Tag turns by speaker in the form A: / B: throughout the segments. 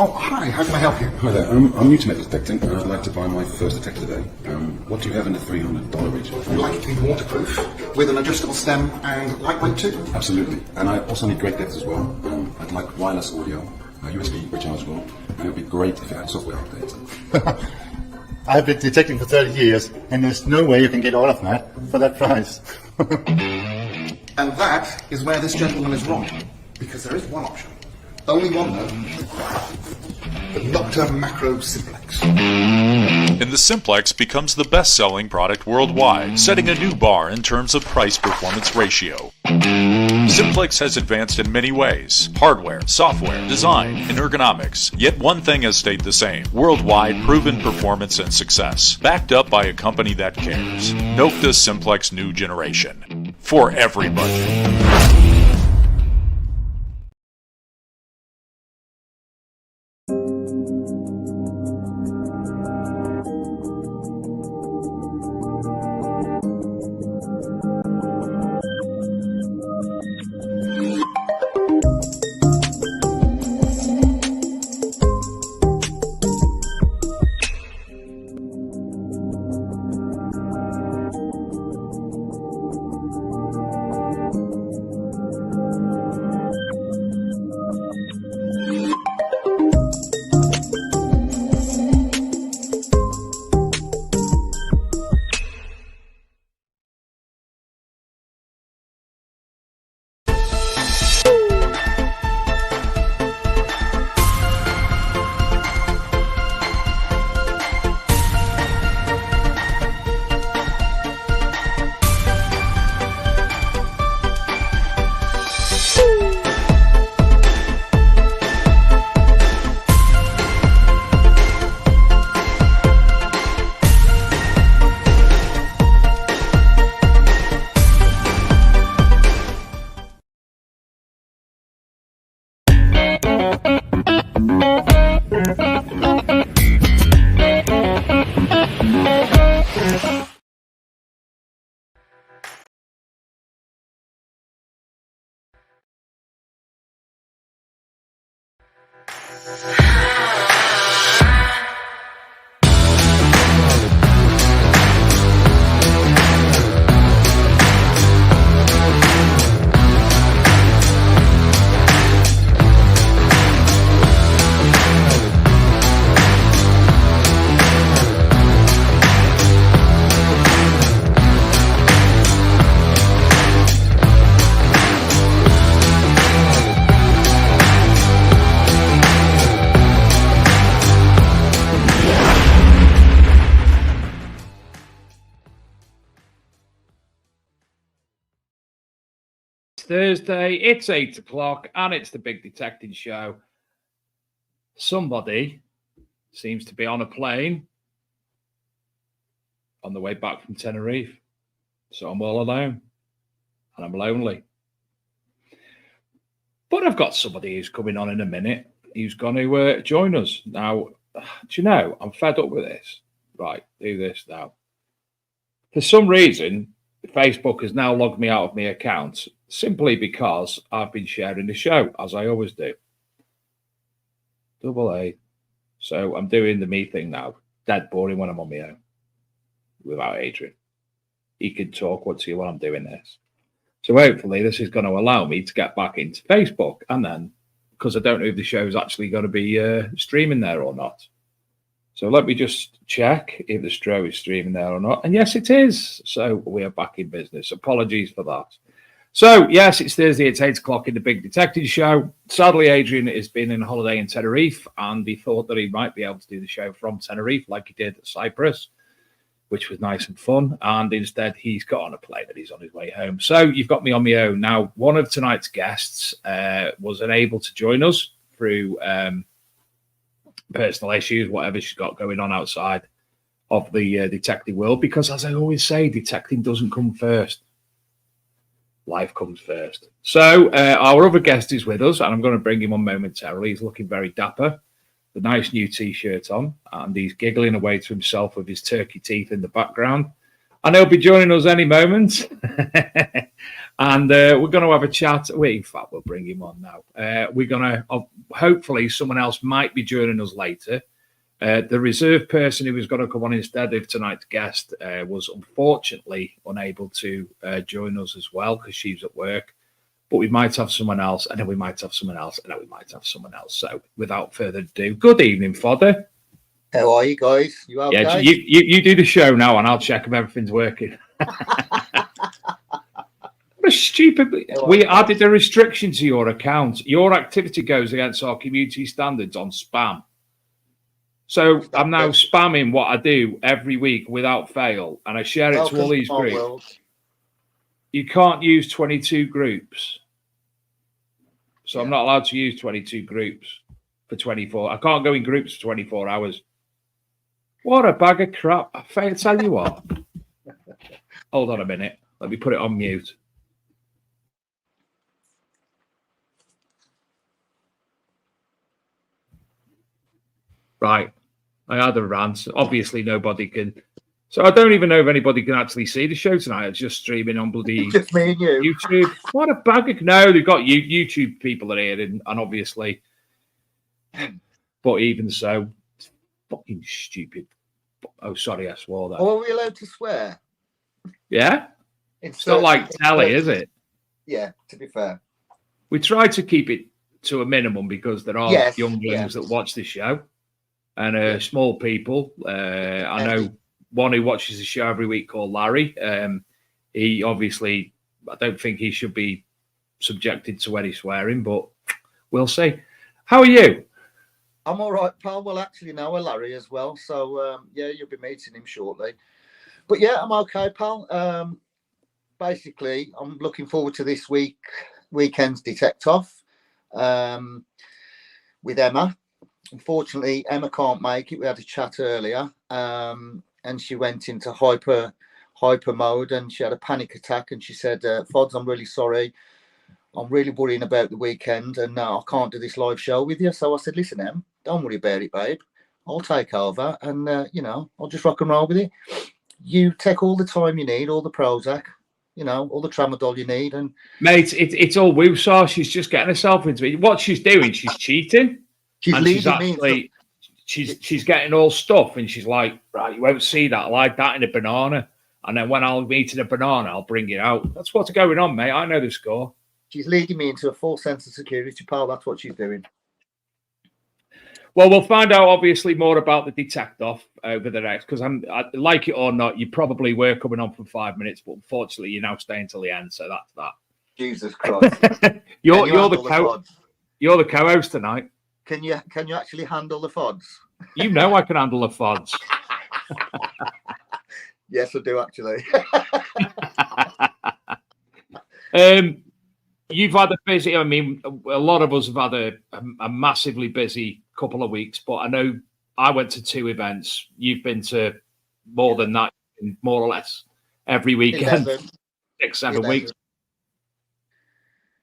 A: Oh, hi, how can I help you?
B: Hi there, I'm new to metal detecting and I'd like to buy my first detector today. What do you have in the $300 region?
A: Would you like it to be waterproof, with an adjustable stem and lightweight too?
B: Absolutely, and I also need great depth as well. I'd like wireless audio, USB rechargeable, and it would be great if you had software updates.
C: I've been detecting for 30 years, and there's no way you can get all of that for that price.
A: And that is where this gentleman is wrong, because there is one option. Only one though. The Nocta Macro Simplex.
D: And the Simplex becomes the best-selling product worldwide, setting a new bar in terms of price-performance ratio. Simplex has advanced in many ways: hardware, software, design, and ergonomics. Yet one thing has stayed the same: worldwide proven performance and success, backed up by a company that cares. Nocta Simplex New Generation. For everybody.
E: Thursday, it's 8 o'clock, and it's the Big Detecting Show. Somebody seems to be on a plane on the way back from Tenerife. So I'm all alone, and I'm lonely. But I've got somebody who's coming on in a minute who's going to join us. Now, do you know, I'm fed up with this. Right, do this now. For some reason, Facebook has now logged me out of my account simply because I've been sharing the show, as I always do. Double A. So I'm doing the me thing now. Dead boring when I'm on my own without Adrian. He can talk once you while I'm doing this. So hopefully this is going to allow me to get back into Facebook and then because I don't know if the show is actually going to be streaming there or not. So let me just check if the show is streaming there or not. And yes, it is. So we are back in business. Apologies for that. So, yes, it's Thursday. It's 8 o'clock in the Big Detective Show. Sadly, Adrian has been on holiday in Tenerife, and he thought that he might be able to do the show from Tenerife like he did at Cyprus, which was nice and fun. And instead, he's got on a plane and he's on his way home. So you've got me on my own. Now, one of tonight's guests was unable to join us through personal issues, whatever she's got going on outside of the detective world, because, as I always say, detecting doesn't come first. Life comes first. So our other guest is with us, and I'm going to bring him on momentarily. He's looking very dapper, the nice new T-shirt on, and he's giggling away to himself with his turkey teeth in the background. And he'll be joining us any moment. And we're going to have a chat. Well, in fact, we'll bring him on now. We're going to, hopefully, someone else might be joining us later. The reserve person who was going to come on instead of tonight's guest was unfortunately unable to join us as well because she's at work. But we might have someone else, and then we might have someone else, and then we might have someone else. So without further ado, good evening, Fodder.
F: How are you guys? You okay?
E: Yeah, you do the show now, and I'll check if everything's working. What a stupid! We added a restriction to your account. Your activity goes against our community standards on spam. So I'm now spamming what I do every week without fail, and I share it to all these groups. You can't use 22 groups. So I'm not allowed to use 22 groups for 24. I can't go in groups for 24 hours. What a bag of crap. I tell you what. Hold on a minute. Let me put it on mute. Right. I had a rant. Obviously, nobody can. So I don't even know if anybody can actually see the show tonight. It's just streaming on bloody
F: just me and you.
E: YouTube. What a bag of... No, they've got YouTube people that are here, and obviously... But even so, it's fucking stupid. Oh, sorry, I swore that.
F: Oh, are we allowed to swear?
E: Yeah? It's not like telly, is it?
F: Yeah, to be fair.
E: We try to keep it to a minimum because there are younglings that watch the show and small people. I know one who watches the show every week called Larry. He obviously, I don't think he should be subjected to any swearing, but we'll see. How are you?
F: I'm all right, pal. Well, actually, now we're Larry as well. So, yeah, you'll be meeting him shortly. But, yeah, I'm okay, pal. Basically, I'm looking forward to this weekend's Detect Off with Emma. Unfortunately, Emma can't make it. We had a chat earlier, and she went into hyper mode, and she had a panic attack. And she said, "Fods, I'm really sorry. I'm really worrying about the weekend, and I can't do this live show with you." So I said, "Listen, Em, don't worry about it, babe. I'll take over, and I'll just rock and roll with it. You take all the time you need, all the Prozac, all the tramadol you need, and
E: mate, it's all woosah. She's just getting herself into it. What she's doing, she's cheating. She's getting all stuff, and she's like, right, you won't see that. I like that in a banana, and then when I'll eat in a banana, I'll bring it out. That's what's going on, mate. I know the score.
F: She's leading me into a false sense of security, pal. That's what she's doing.
E: Well, we'll find out obviously more about the Detect Off over the next, because I like it or not, you probably were coming on for 5 minutes, but unfortunately you're now staying till the end, so that's that.
F: Jesus Christ!
E: you're the co-host tonight.
F: Can you actually handle the FODs?
E: You know I can handle the FODs.
F: Yes, I do actually.
E: You've had a busy. I mean, a lot of us have had a massively busy couple of weeks, but I know I went to 2 events. You've been to more than that, more or less every weekend. 6-7 weeks.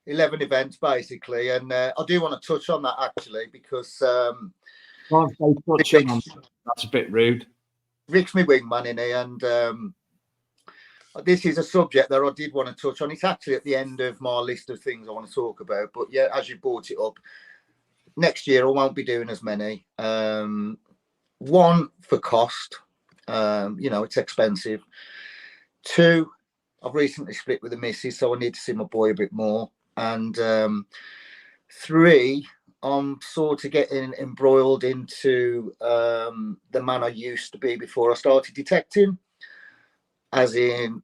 F: 11 events basically, and I do want to touch on that actually because
E: that's a bit rude.
F: Rick's my wingman in here, and this is a subject that I did want to touch on. It's actually at the end of my list of things I want to talk about, but yeah, as you brought it up, next year I won't be doing as many. One, for cost, it's expensive. 2, I've recently split with the missus, so I need to see my boy a bit more. And 3, I'm sort of getting embroiled into the man I used to be before I started detecting, as in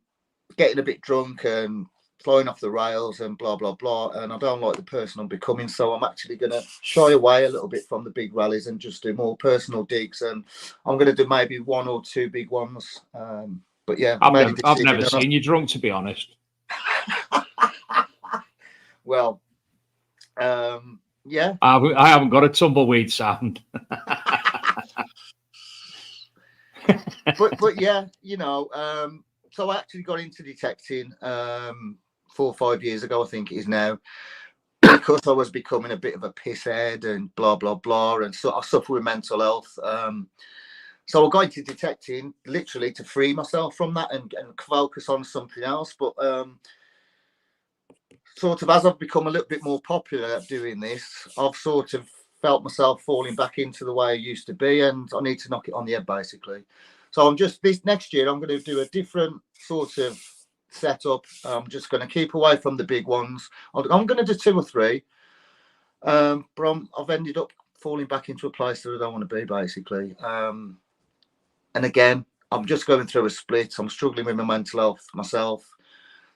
F: getting a bit drunk and flying off the rails and blah blah blah. And I don't like the person I'm becoming, so I'm actually going to shy away a little bit from the big rallies and just do more personal digs. And I'm going to do maybe 1 or 2 big ones. But yeah,
E: I've never seen you drunk, to be honest.
F: Well, yeah,
E: I haven't got a tumbleweed sound.
F: but yeah, so I actually got into detecting 4 or 5 years ago, I think it is now, because I was becoming a bit of a pisshead and blah blah blah, and so I suffer with mental health. So I got into detecting literally to free myself from that and focus on something else. But sort of as I've become a little bit more popular at doing this, I've sort of felt myself falling back into the way I used to be, and I need to knock it on the head basically. So I'm just, this next year I'm going to do a different sort of setup. I'm just going to keep away from the big ones. I'm going to do 2 or 3, but I've ended up falling back into a place that I don't want to be basically. And again, I'm just going through a split. I'm struggling with my mental health myself.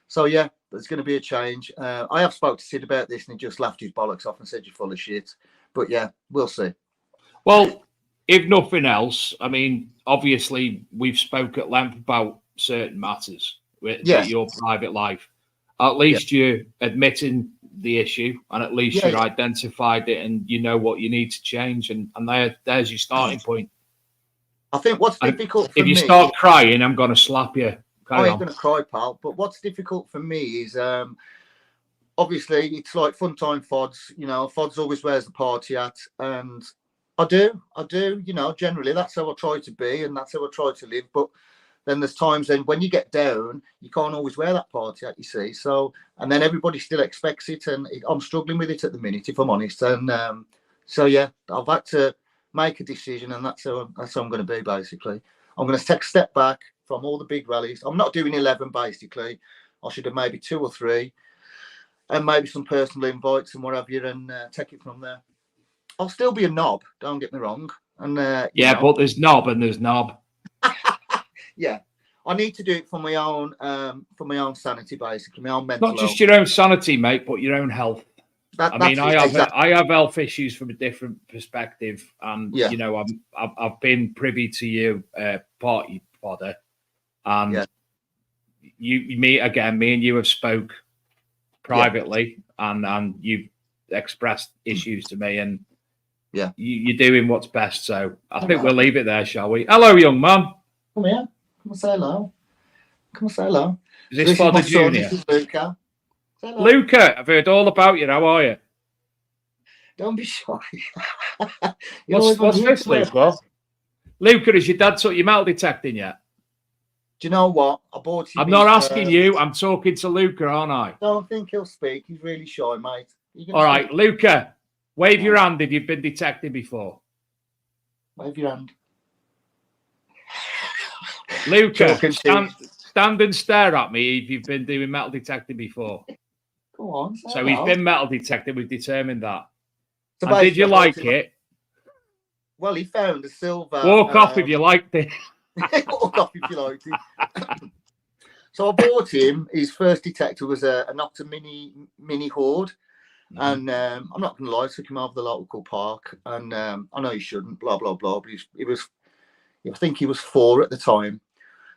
F: So yeah, there's going to be a change. I have spoke to Sid about this, and he just laughed his bollocks off and said you're full of shit. But yeah, we'll see.
E: Well, if nothing else, I mean, obviously we've spoke at length about certain matters with your private life. At least you're admitting the issue, and at least you've identified it, and you know what you need to change, and there's your starting point.
F: I think what's difficult for me...
E: If you start crying, I'm going to slap you.
F: I ain't going to cry, pal. But what's difficult for me is, obviously, it's like fun time Fods. Fods always wears the party hat. And I do. Generally, that's how I try to be and that's how I try to live. But then there's times when you get down, you can't always wear that party hat, you see. So, and then everybody still expects it. And I'm struggling with it at the minute, if I'm honest. And so, yeah, I've had to make a decision, and that's how I'm going to be, basically. I'm going to take a step back from all the big rallies. I'm not doing 11, basically. I should have maybe 2 or 3, and maybe some personal invites and what have you, and take it from there. I'll still be a knob, don't get me wrong. And
E: but there's knob and there's knob.
F: Yeah, I need to do it for my own sanity, basically, my own mental
E: Not just
F: health.
E: your own sanity, mate, but your own health. I have health issues from a different perspective, and I've been privy to you, party Fodder, and me and you have spoke privately, and you've expressed issues to me, and you're doing what's best. So I think we'll leave it there, shall we? Hello, young man.
F: Come here. Come and say hello.
E: Is this Fodder Junior?
F: This is Luca.
E: Luca, I've heard all about you. How are you?
F: Don't be shy.
E: What's this, Luca? Luca, has your dad took your metal detecting yet?
F: Do you know what? I bought him.
E: I'm not asking you. I'm talking to Luca, aren't I?
F: Don't think he'll speak. He's really shy, mate.
E: All right, Luca, wave your hand if you've been detecting before.
F: Wave your hand.
E: Luca, stand and stare at me if you've been doing metal detecting before.
F: Go on.
E: So he's been metal detecting. We've determined that.
F: So
E: and did you like it?
F: Well, he found a silver.
E: Walk off if you liked it.
F: Walk off if you liked it. So I bought him. His first detector was a Nocta mini Horde. And I'm not going to lie, I took him over the local park. And I know he shouldn't, blah, blah, blah. But I think he was 4 at the time.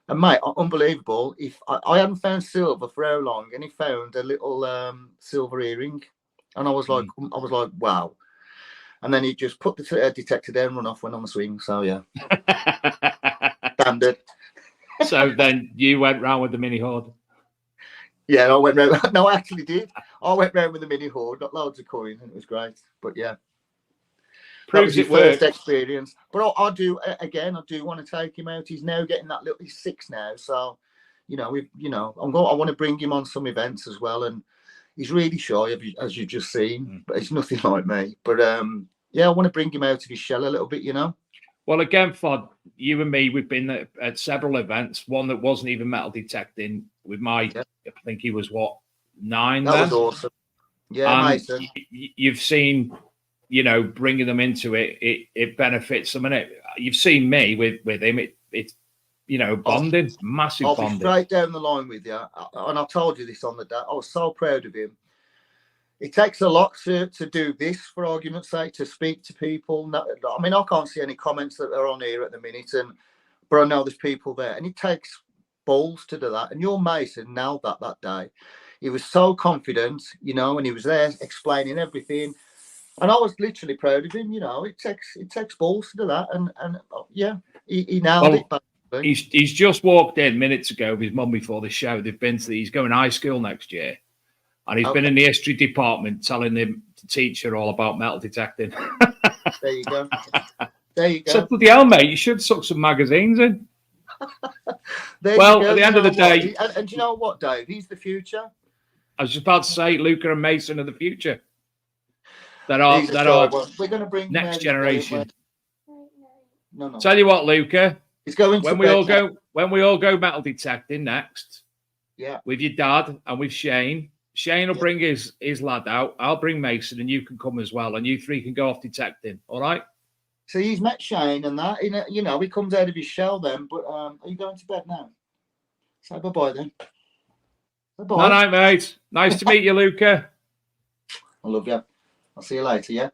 F: And mate, unbelievable. If I hadn't found silver for how long, and he found a little silver earring, and I was like, wow. And then he just put the detector down, run off, went on the swing. So yeah, standard.
E: So then you went round with the mini Horde.
F: Yeah, I went round. No, I actually did. I went round with the mini Horde, got loads of coins, and it was great. But yeah.
E: Proves it works.
F: First experience, but I do want to take him out. He's now getting that little. He's 6 now, so I want to bring him on some events as well. And he's really shy, as you've just seen, but he's nothing like me. But I want to bring him out of his shell a little bit.
E: Well, again, Fod, you and me, we've been at several events. One that wasn't even metal detecting with I think he was 9.
F: That was awesome. Yeah,
E: Mason. You've seen you know, bringing them into it, it benefits them. And you've seen me with him. It's you know, bonding, massive
F: I'll
E: bonding.
F: be straight down the line with you, and I told you this on the day. I was so proud of him. It takes a lot to do this, for argument's sake, to speak to people. I mean, I can't see any comments that are on here at the minute, but I know there's people there, and it takes balls to do that. And your Mason nailed that day. He was so confident, you know, and he was there explaining everything. And I was literally proud of him. You know, it takes balls to do that, and yeah, he nailed it.
E: He's just walked in minutes ago with his mum before the show. He's going high school next year, and he's been in the history department telling him to teach her all about metal detecting.
F: There you go. There you go.
E: So bloody hell, mate, you should suck some magazines in.
F: Well,
E: at the end of the day,
F: and do you know what, Dave? He's the future.
E: I was just about to say, Luca and Mason are the future. That are
F: we're going to bring
E: next generation.
F: No.
E: Tell you what, Luca.
F: It's going
E: when we all go metal detecting next.
F: Yeah.
E: With your dad and with Shane. Shane will bring his lad out. I'll bring Mason, and you can come as well, and you three can go off detecting. All right.
F: So he's met Shane and that. You know, he comes out of his shell then. But are you going to bed now? Say bye then. Bye.
E: Good night, mate. Nice to meet you, Luca.
F: I love you. I'll see you later. Yeah.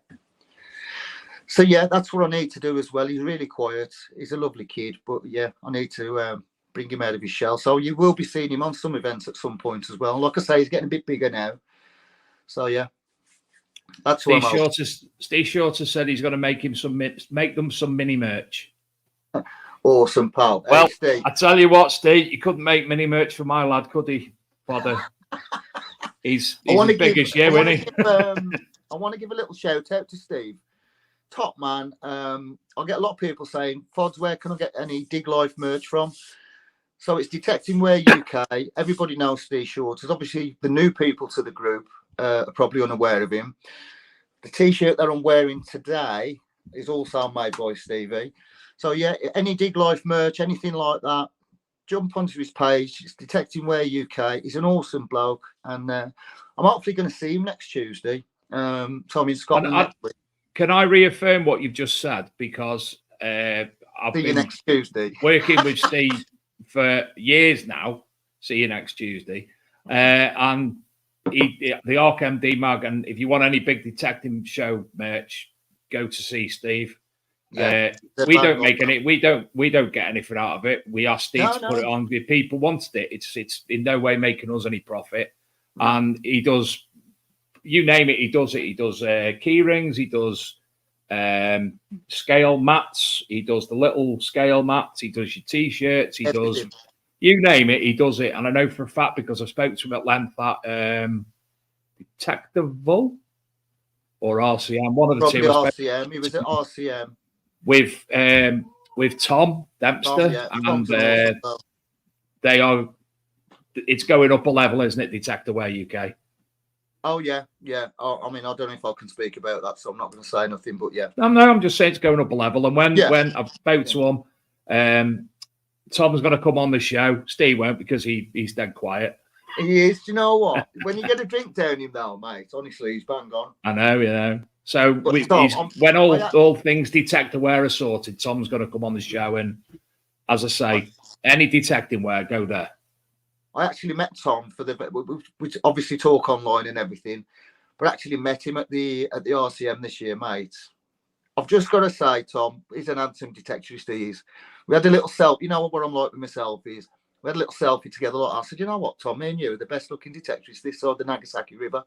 F: So yeah, that's what I need to do as well. He's really quiet. He's a lovely kid, but yeah, I need to bring him out of his shell. So you will be seeing him on some events at some point as well. Like I say, he's getting a bit bigger now. So yeah, that's what
E: Steve Shorter said he's going to make them some mini merch.
F: Awesome, pal.
E: Well,
F: hey, Steve.
E: I tell you what, Steve, you couldn't make mini merch for my lad, could he, Fodder? He's as big as you, isn't he?
F: I want to give a little shout out to Steve. Top man. I get a lot of people saying, Fods, where can I get any Dig Life merch from? So it's Detecting Wear UK. Everybody knows Steve Shorters. Obviously, the new people to the group are probably unaware of him. The t-shirt that I'm wearing today is also made by Stevie. So yeah, any Dig Life merch, anything like that, jump onto his page. It's Detecting Wear UK. He's an awesome bloke, and I'm hopefully going to see him next Tuesday. So I'm in Scotland next week.
E: Can I reaffirm what you've just said? Because I've been
F: next Tuesday.
E: working with Steve for years now. See you next Tuesday. And the ArkMD mag. And if you want any big detecting show merch, go to see Steve.
F: Yeah,
E: we don't make any. We don't get anything out of it. We asked Steve to put it on. If people wanted it, it's in no way making us any profit. And he does. You name it, he does it. He does key rings, he does scale mats, he does the little scale mats, he does your t-shirts, he does you name it, he does it. And I know for a fact because I spoke to him at length at Detectival or RCM, one of the
F: Probably
E: two.
F: RCM. He was at RCM
E: with Tom Dempster, and they are. It's going up a level, isn't it? Detector Wear UK.
F: Oh yeah. Oh, I mean, I don't know if I can speak about that, so I'm not going to say nothing. But yeah,
E: no, I'm just saying it's going up a level. And when I've spoke to him, Tom's going to come on the show. Steve won't because he's dead quiet.
F: He is. Do you know what? When you get a drink down him, though, mate, honestly, he's bang on.
E: I know, you know. So when all things Detector Wear are sorted, Tom's going to come on the show, and as I say, any detecting wear, go there.
F: I actually met Tom we obviously talk online and everything, but actually met him at the RCM this year, mate. I've just got to say, Tom, he's an handsome detectorist. He is. We had a little selfie. You know what I'm like with my selfies. We had a little selfie together. I said, you know what, Tom, me and you are the best looking detectorists this side of the Nagasaki River.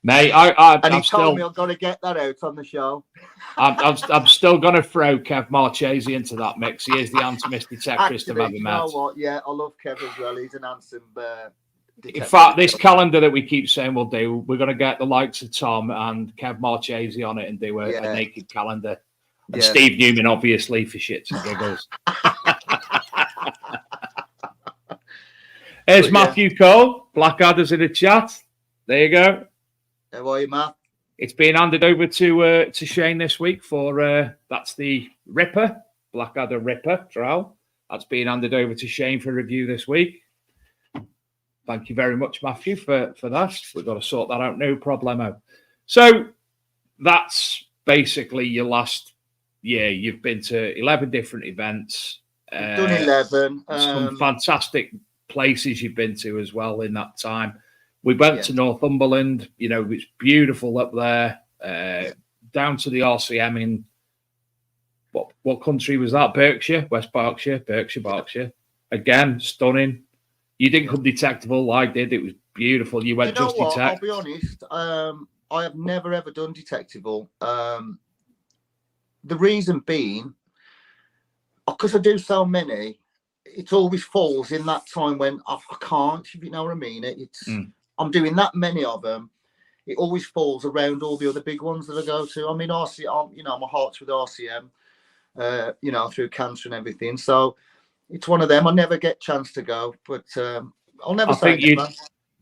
E: Mate,
F: he told me I've got to get that out on the show.
E: I'm still going to throw Kev Marchese into that mix. He is the handsomest detectorist I've ever met.
F: You know what? Yeah, I love Kev as well. He's an handsome
E: in fact, this calendar that we keep saying we'll do, we're going to get the likes of Tom and Kev Marchese on it and do a naked calendar. And Steve Newman, obviously, for shits and giggles. Here's Matthew Cole. Blackadder's in the chat. There you go.
F: How are you, Matt?
E: It's been handed over to Shane this week for that's the Ripper, Blackadder Ripper trial. That's been handed over to Shane for review this week. Thank you very much, Matthew, for that. We've got to sort that out, no problemo. So that's basically your last year. You've been to 11 different events.
F: Done 11.
E: Some fantastic places you've been to as well in that time. We went to Northumberland. You know, it's beautiful up there. Down to the RCM in what country was that? Berkshire, West Berkshire, Berkshire. Again, stunning. You didn't come detectable. I did. It was beautiful. You went just detect.
F: I'll be honest. I have never ever done detectable. The reason being, because I do so many, it always falls in that time when I can't. If you know what I mean. I'm doing that many of them. It always falls around all the other big ones that I go to. I mean, RCM. You know, my heart's with RCM. You know, through cancer and everything. So it's one of them. I never get a chance to go, but I'll never say never.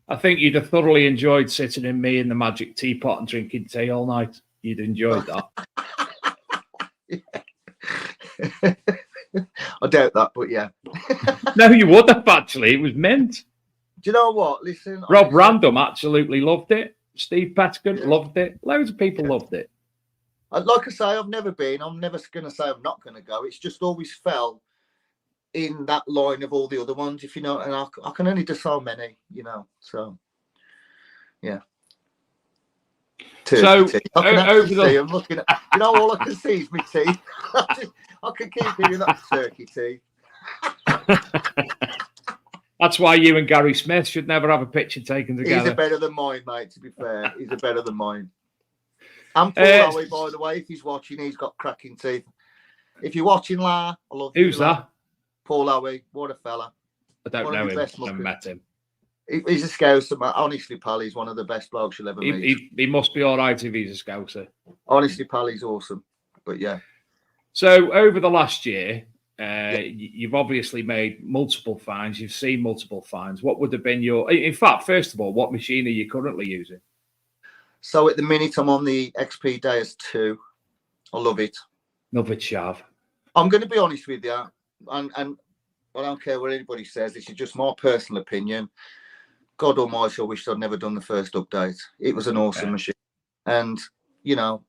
E: I think you'd have thoroughly enjoyed sitting in me in the magic teapot and drinking tea all night. You'd enjoyed that.
F: I doubt that, but yeah.
E: No, you would have actually. It was mint.
F: Do you know what? Listen,
E: Rob Random absolutely loved it. Steve Pettigan loved it. Loads of people loved it.
F: Like I say, I've never been. I'm never going to say I'm not going to go. It's just always fell in that line of all the other ones, if you know. And I can only do so many, you know. So, yeah.
E: So
F: I'm looking at. You know, all I can see is my teeth. I can keep hearing that turkey teeth.
E: That's why you and Gary Smith should never have a picture taken together.
F: He's a better than mine, mate. To be fair, he's a better than mine. And Paul Howie, by the way, if he's watching, he's got cracking teeth. If you're watching, La, I love you.
E: Who's that?
F: Paul Howie. What a fella.
E: I don't know him. I've never met him.
F: He's a scouser, man. Honestly, pal, he's one of the best blokes you'll ever meet.
E: He must be all right if he's a scouser.
F: Honestly, pal, he's awesome. But yeah.
E: So over the last year, you've obviously made multiple finds. You've seen multiple finds. What would have been your... In fact, first of all, what machine are you currently using?
F: So at the minute, I'm on the XP Deus 2. I love it.
E: Love it, Shav.
F: I'm going to be honest with you, and I don't care what anybody says. This is just my personal opinion. God almighty, I wish I'd never done the first update. It was an awesome machine. And, you know,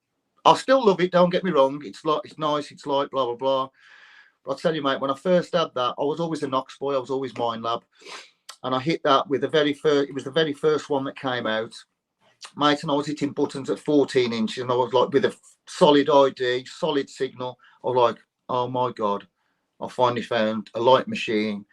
F: I still love it. Don't get me wrong. It's nice. It's like blah, blah, blah. But I'll tell you, mate, when I first had that, I was always a Knox boy. I was always Mind Lab. And I hit that with it was the very first one that came out. Mate, and I was hitting buttons at 14 inches, and I was like, with a solid ID, solid signal, I was like, oh my God, I finally found a light machine.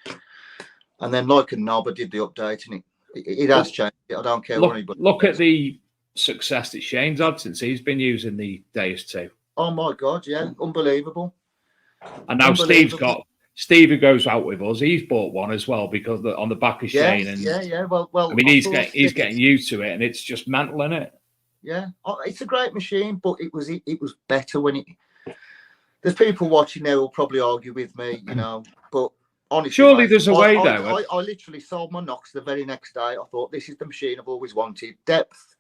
F: And then, like a knob, I did the update, and it has changed. I don't care what anybody
E: look at the success that Shane's had since he's been using the Deus 2.
F: Oh my God, yeah, unbelievable.
E: And now Steve, who goes out with us, he's bought one as well because on the back of Shane. And
F: yeah. Well,
E: I mean, he's getting used to it, and it's just mental, isn't it?
F: Yeah, it's a great machine, but it was better when it. There's people watching there who'll probably argue with me, you know, but honestly,
E: surely there's a way though.
F: I literally sold my Knox the very next day. I thought this is the machine I've always wanted, depth,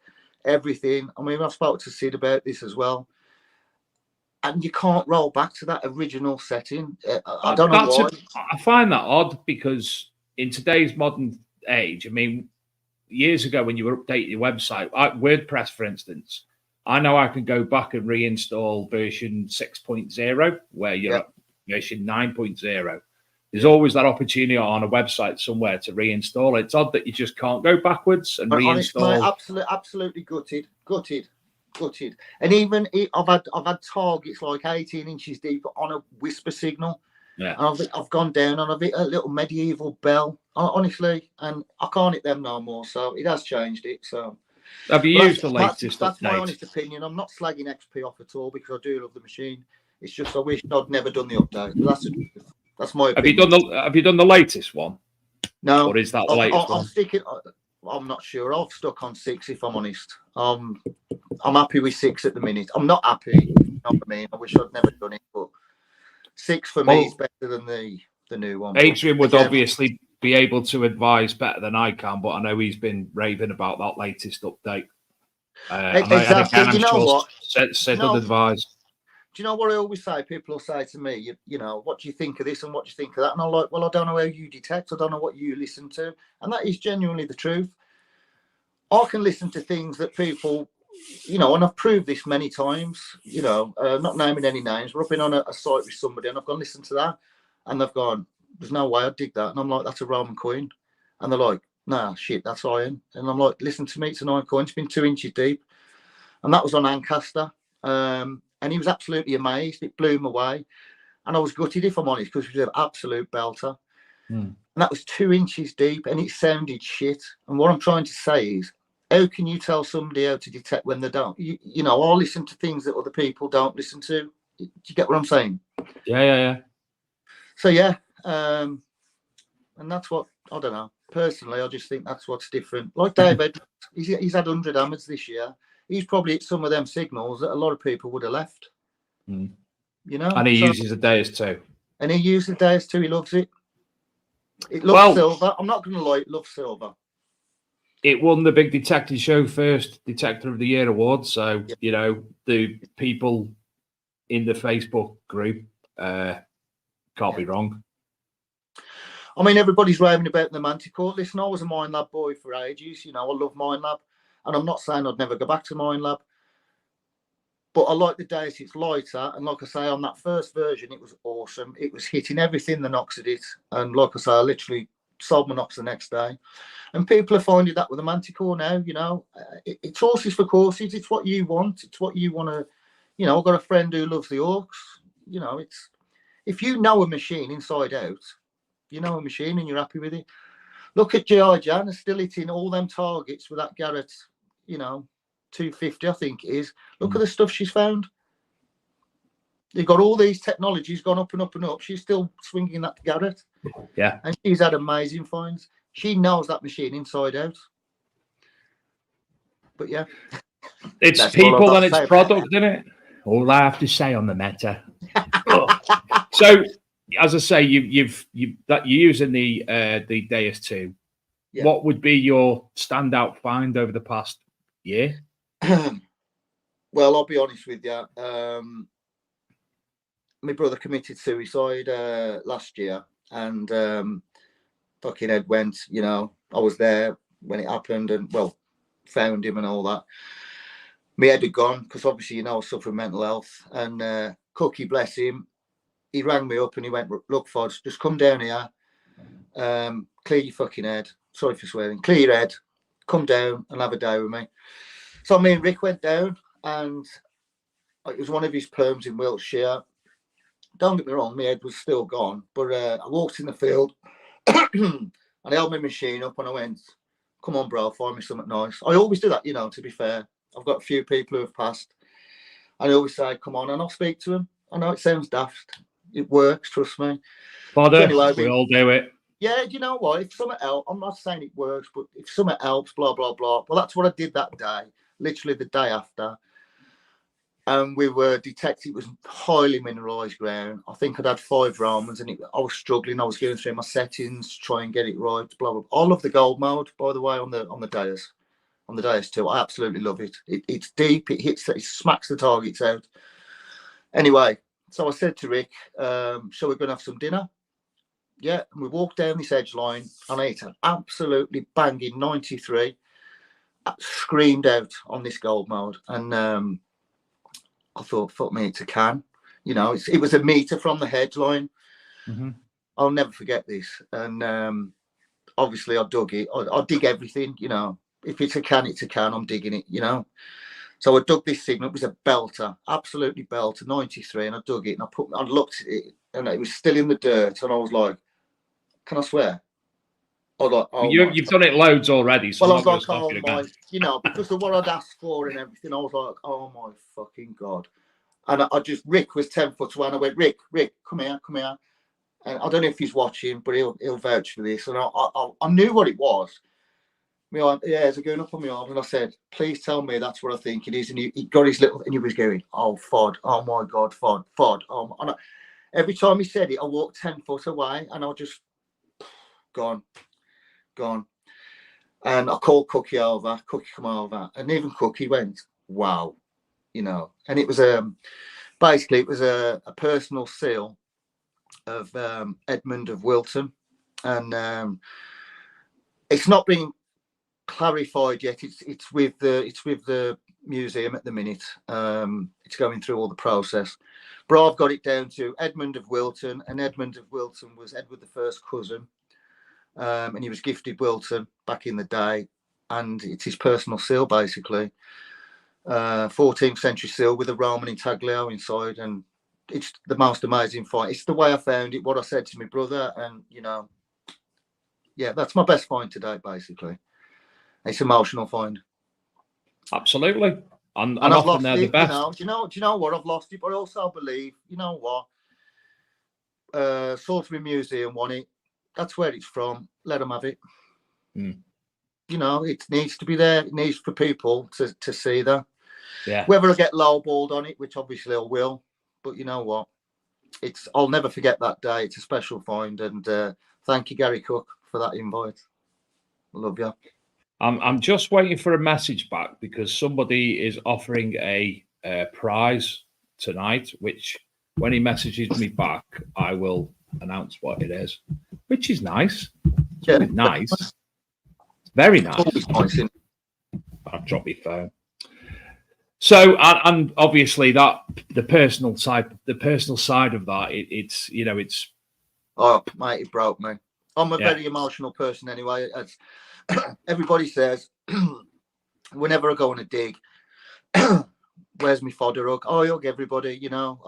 F: everything. I mean, I've spoken to Sid about this as well. And you can't roll back to that original setting. I don't know why.
E: I find that odd because in today's modern age, I mean, years ago when you were updating your website, WordPress, for instance, I know I can go back and reinstall version 6.0 where you're at version 9.0. There's always that opportunity on a website somewhere to reinstall. It's odd that you just can't go backwards and reinstall.
F: Absolutely gutted. And even I've had targets like 18 inches deep on a whisper signal.
E: Yeah,
F: and I've gone down and I've hit a little medieval bell, honestly, and I can't hit them no more. So it has changed it. So
E: have you used the latest?
F: That's my honest opinion. I'm not slagging XP off at all because I do love the machine. It's just I wish I'd never done the update. That's my opinion.
E: Have you done the latest one?
F: No.
E: Or is that the latest
F: one? I'm not sure. I've stuck on 6 if I'm honest. I'm happy with 6 at the minute. I'm not happy. You know what I mean? I wish I'd never done it, but 6 for me is better than the new one.
E: Adrian would obviously be able to advise better than I can, but I know he's been raving about that latest update.
F: Exactly. You know what?
E: Sid would advise.
F: Do you know what I always say? People will say to me, you know, what do you think of this and what do you think of that? And I'm like, well, I don't know how you detect. I don't know what you listen to. And that is genuinely the truth. I can listen to things that people you know, and I've proved this many times, you know, not naming any names, but I've been on a site with somebody and I've gone, listen to that. And they've gone, there's no way I'd dig that. And I'm like, that's a Roman coin. And they're like, nah, shit, that's iron. And I'm like, listen to me, it's an iron coin. It's been 2 inches deep. And that was on Ancaster. And he was absolutely amazed. It blew him away. And I was gutted, if I'm honest, because it was an absolute belter. And that was 2 inches deep and it sounded shit. And what I'm trying to say is, how can you tell somebody how to detect when they don't? You know, I listen to things that other people don't listen to. Do you get what I'm saying?
E: Yeah.
F: So, yeah. And that's what, I don't know. Personally, I just think that's what's different. Like David, he's had 100 hammers this year. He's probably hit some of them signals that a lot of people would have left. You know?
E: And he uses the Deus too.
F: And he uses the Deus too. He loves it. It loves silver. I'm not going to lie, it loves silver.
E: It won the Big Detective Show first Detector of the Year award. So, you know, the people in the Facebook group can't be wrong.
F: I mean, everybody's raving about the Manticore. Listen, I was a Mine Lab boy for ages. You know, I love Mine Lab. And I'm not saying I'd never go back to Mine Lab. But I like the Deus, it's lighter. And like I say, on that first version, it was awesome. It was hitting everything the Nox had hit. And like I say, I literally sold my Nox the next day. And people are finding that with the Manticore now, you know. It's horses for courses. It's what you want. It's what you want to, you know. I've got a friend who loves the Orcs. You know, it's, if you know a machine inside out, you know a machine and you're happy with it. Look at G.I. Jan, is still hitting all them targets with that Garrett, you know, 250, I think it is. Look at the stuff she's found. You've got all these technologies gone up and up and up. She's still swinging that Garrett.
E: Yeah.
F: And she's had amazing finds. She knows that machine inside out. But yeah.
E: It's people and it's product, isn't it? All I have to say on the matter. So, as I say, you're using the Deus 2. Yeah. What would be your standout find over the past year?
F: Well, I'll be honest with you. My brother committed suicide last year, and fucking Ed went. You know, I was there when it happened, and well, found him and all that. My head had gone because obviously, you know, I suffer from mental health. And Cookie, bless him, he rang me up and he went, "Look, Fods, just come down here, clear your fucking head. Sorry for swearing. Clear your head. Come down and have a day with me." So me and Rick went down, and it was one of his perms in Wiltshire. Don't get me wrong, my head was still gone, but I walked in the field and I held my machine up and I went, "Come on, bro, find me something nice." I always do that, you know, to be fair. I've got a few people who have passed. And I always say, "Come on," and I'll speak to them. I know it sounds daft. It works, trust me.
E: Fodder, so anyway, we all do it.
F: Yeah, you know what? If something helps, I'm not saying it works, but if something helps, blah, blah, blah. Well, that's what I did that day, literally the day after. And we were detecting, it was highly mineralised ground. I think I'd had 5 Romans and I was struggling. I was going through my settings to try and get it right, blah, blah, blah. I love the gold mode, by the way, on the Deus. On the Deus too. I absolutely love it. It's deep, it hits, it smacks the targets out. Anyway, so I said to Rick, "Shall we go and have some dinner?" Yeah, and we walked down this edge line and I hit an absolutely banging 93. Screamed out on this gold mode. And I thought, fuck me, it's a can. You know, it was a metre from the hedge line. Mm-hmm. I'll never forget this. And obviously I dug it. I dig everything, you know. If it's a can, it's a can. I'm digging it, you know. So I dug this thing. It was a belter, absolutely belter, 93. And I dug it and I looked at it and it was still in the dirt. And I was like, can I swear? I was like, oh,
E: you've done it loads already. So
F: well, I was like, oh my, you know, because of what I'd asked for and everything, I was like, oh my fucking God. And I just, Rick was 10 foot away and I went, Rick, come here. And I don't know if he's watching, but he'll vouch for this. And I knew what it was. My arm, yeah, it's going up on my arm. And I said, please tell me that's what I think it is. And he got his little, and he was going, oh, Fod, oh my God, Fod. And every time he said it, I walked 10 foot away and I just, gone. And I called Cookie over. Cookie come over. And even Cookie went, wow, you know. And it was basically it was a personal seal of Edmund of Wilton. And it's not been clarified yet. It's with the museum at the minute. It's going through all the process. But I've got it down to Edmund of Wilton, and Edmund of Wilton was Edward I's cousin. And he was gifted Wilton back in the day. And it's his personal seal, basically. 14th century seal with a Roman intaglio inside. And it's the most amazing find. It's the way I found it, what I said to my brother. And, you know, yeah, that's my best find to date, basically. It's emotional find.
E: Absolutely. And
F: I've
E: often
F: lost
E: they're
F: it,
E: the best.
F: do you know what? I've lost it, but I also believe, you know what? Salisbury Museum won it. That's where it's from. Let them have it.
E: Mm.
F: You know, it needs to be there. It needs for people to see that.
E: Yeah.
F: Whether I get lowballed on it, which obviously I will, but you know what? I'll never forget that day. It's a special find, and thank you, Gary Cook, for that invite. I love you.
E: I'm just waiting for a message back because somebody is offering a prize tonight, which when he messages me back, I will announce what it is, which is nice.
F: Yeah.
E: Nice. Very nice.
F: Always nice, isn't it?
E: I've dropped my phone. So, and obviously that the personal side of that, it's you know, it's.
F: Oh, mate, it broke me. I'm a very emotional person anyway. As everybody says, whenever I go on a dig, where's my fodder hug? Oh, I hug everybody, you know.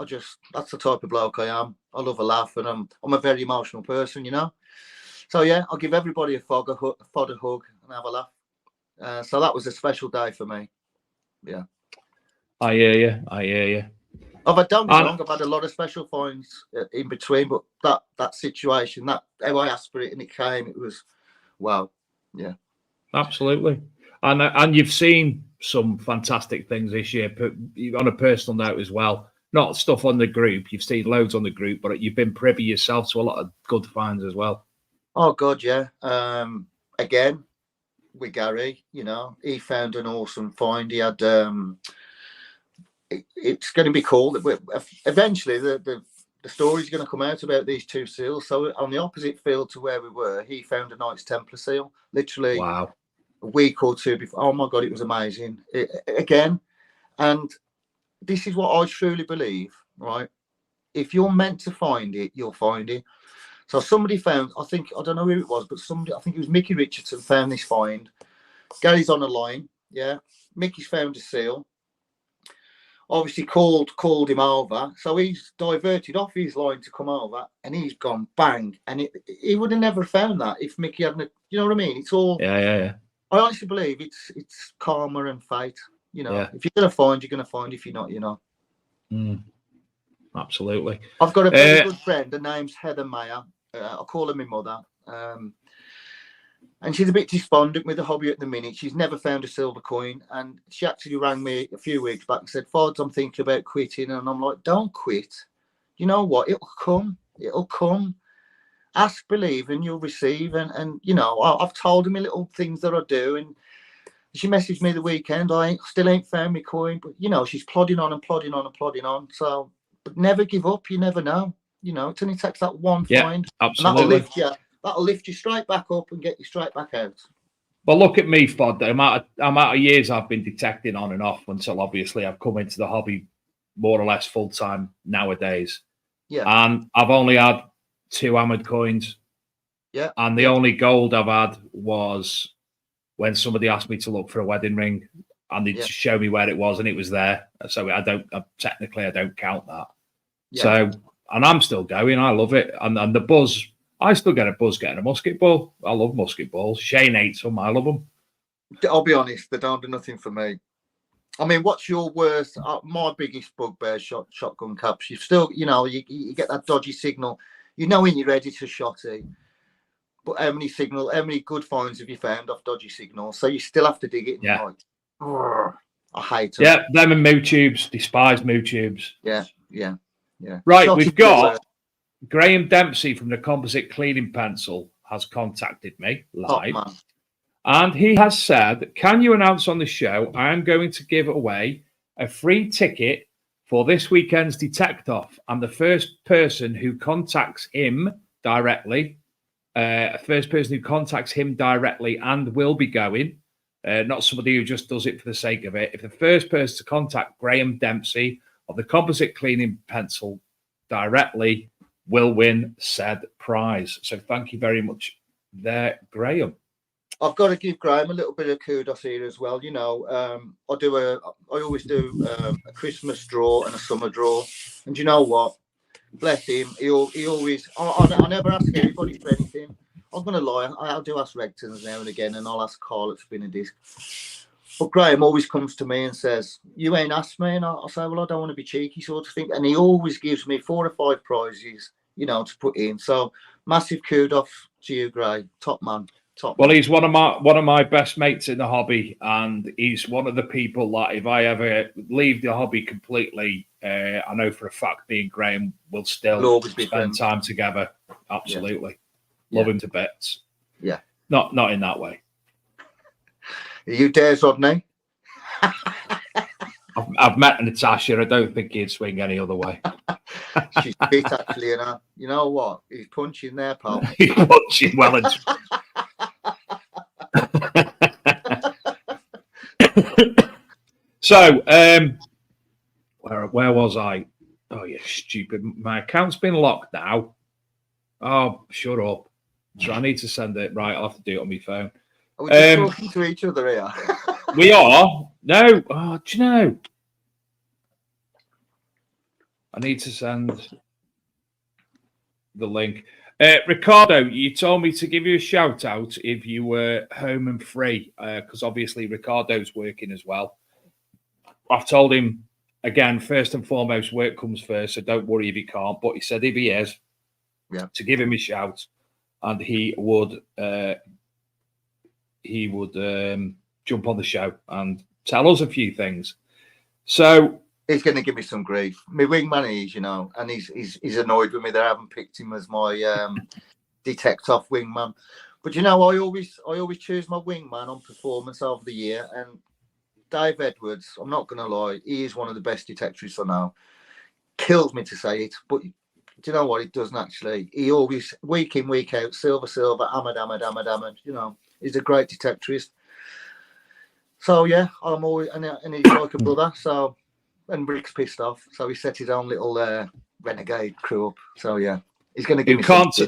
F: That's the type of bloke I am. I love a laugh, and I'm a very emotional person, you know. So yeah, I'll give everybody a fodder hug and have a laugh. So that was a special day for me. Yeah.
E: I hear you.
F: I've had I've had a lot of special finds in between, but that situation, that how I asked for it and it came, it was wow. Yeah.
E: Absolutely. And you've seen some fantastic things this year, but on a personal note as well. Not stuff on the group. You've seen loads on the group, but you've been privy yourself to a lot of good finds as well.
F: Oh God, yeah. Again, with Gary, you know, he found an awesome find. He had it's going to be cool. Eventually, the story's going to come out about these two seals. So on the opposite field to where we were, he found a Knights Templar seal, literally a week or two before. Oh my God, it was amazing. Again, and this is what I truly believe, right? If you're meant to find it, you'll find it. So somebody found, I don't know who it was, but somebody, I think it was Mickey Richardson, found this find. Gary's on the line, yeah. Mickey's found a seal. Obviously called him over. So he's diverted off his line to come over, and he's gone bang. And he would have never found that if Mickey hadn't, you know what I mean? It's all.
E: Yeah.
F: I honestly believe it's karma and fate. You know, if you're going to find, you're going to find. If you're not, you're not.
E: Absolutely.
F: I've got a very good friend. Her name's Heather Mayer. I call her my mother. And she's a bit despondent with the hobby at the minute. She's never found a silver coin. And she actually rang me a few weeks back and said, Fods, I'm thinking about quitting. And I'm like, don't quit. You know what? It'll come. It'll come. Ask, believe, and you'll receive. And you know, I've told her my little things that I do. And she messaged me the weekend. I still ain't found my coin. But, you know, she's plodding on and plodding on and plodding on. So, but never give up. You never know. You know, it only takes that one find.
E: Absolutely.
F: And that'll lift you straight back up and get you straight back out.
E: Well, look at me, Fod. The amount of years I've been detecting on and off until obviously I've come into the hobby more or less full time nowadays.
F: Yeah.
E: And I've only had 2 hammered coins.
F: Yeah.
E: And the only gold I've had was when somebody asked me to look for a wedding ring, and they just show me where it was, and it was there. So I don't count that. Yeah. So, and I'm still going. I love it. And the buzz. I still get a buzz getting a musket ball. I love musket balls. Shane hates them. I love them.
F: I'll be honest, they don't do nothing for me. I mean, what's your worst? My biggest bugbear shotgun caps. You still, you know, you get that dodgy signal. You know when you're ready to shotty. But how many good finds have you found off dodgy signals? So you still have to dig it.
E: Yeah.
F: Like, I hate them.
E: Yeah, them and moo tubes. Despise moo tubes.
F: Yeah.
E: Right, we've got Graham Dempsey from the Composite Cleaning Pencil has contacted me live. And he has said, can you announce on the show, I am going to give away a free ticket for this weekend's Detect Off. And the first person who contacts him directly, and will be going, not somebody who just does it for the sake of it. If the first person to contact Graham Dempsey of the composite cleaning pencil directly will win said prize. So thank you very much there, Graham.
F: I've got to give Graham a little bit of kudos here as well. You know, I always do a Christmas draw and a summer draw, and you know what? Bless him. He always. I never ask anybody for anything. I'm gonna lie. I do ask Regtons now and again, and I'll ask Carl at Spin a Disc. But Graham always comes to me and says, "You ain't asked me," and I say, "Well, I don't want to be cheeky, sort of thing." And he always gives me 4 or 5 prizes, you know, to put in. So massive kudos to you, Gray. Top man.
E: Well, he's one of my best mates in the hobby, and he's one of the people that if I ever leave the hobby completely, I know for a fact me and Graham will still
F: always be
E: spend
F: friends.
E: Time together. Absolutely,
F: Yeah.
E: love him to bits.
F: Yeah,
E: not in that way.
F: Are you Dares, Rodney?
E: I've met Natasha. I don't think he'd swing any other way.
F: She's fit actually, and you know what? He's punching there, pal.
E: He's punching well and. So, where was I? Oh, you stupid! My account's been locked now. Oh, shut up! So I need to send it. Right, I'll have to do it on my phone.
F: Are we just talking to each other here?
E: We are. No. Oh, do you know? I need to send the link. Ricardo, you told me to give you a shout out if you were home and free, because obviously Ricardo's working as well. I've told him again, first and foremost, work comes first, so don't worry if he can't. But he said if he is, to give him a shout, and he would jump on the show and tell us a few things. So
F: he's going to give me some grief. My wingman is, you know, and he's annoyed with me that I haven't picked him as my detect-off wingman. But you know, I always choose my wingman on performance of the year, and Dave Edwards, I'm not going to lie, he is one of the best detectorists I know. Kills me to say it, but do you know what? It doesn't actually. He always, week in, week out, silver, hammered. You know, he's a great detectorist. So yeah, I'm always, and he's like a brother. So, and Rick's pissed off, so he set his own little renegade crew up. So yeah, he's going to give me.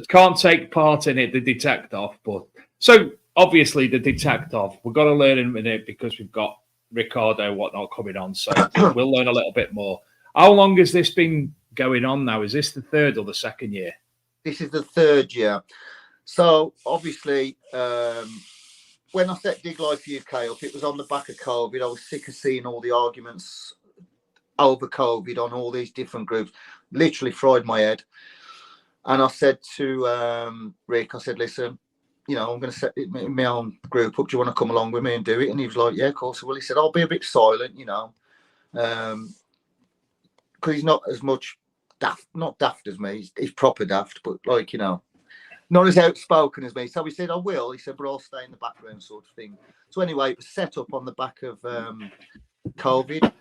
E: Can't take part in it. The detect off, but so obviously the detect off. We've got to learn in a minute because we've got Ricardo whatnot coming on. So we'll learn a little bit more. How long has this been going on now? Is this the 3rd or the 2nd year?
F: This is the 3rd year. So obviously, when I set Dig Life UK up, it was on the back of COVID. I was sick of seeing all the arguments over COVID on all these different groups. Literally fried my head. And I said to Rick, I said, listen, you know, I'm going to set my own group up. Do you want to come along with me and do it? And he was like, yeah, of course. Well, he said, I'll be a bit silent, you know, because he's not as much not daft as me. He's proper daft, but like, you know, not as outspoken as me. So he said, I will. He said, but I'll stay in the background sort of thing. So anyway, it was set up on the back of COVID.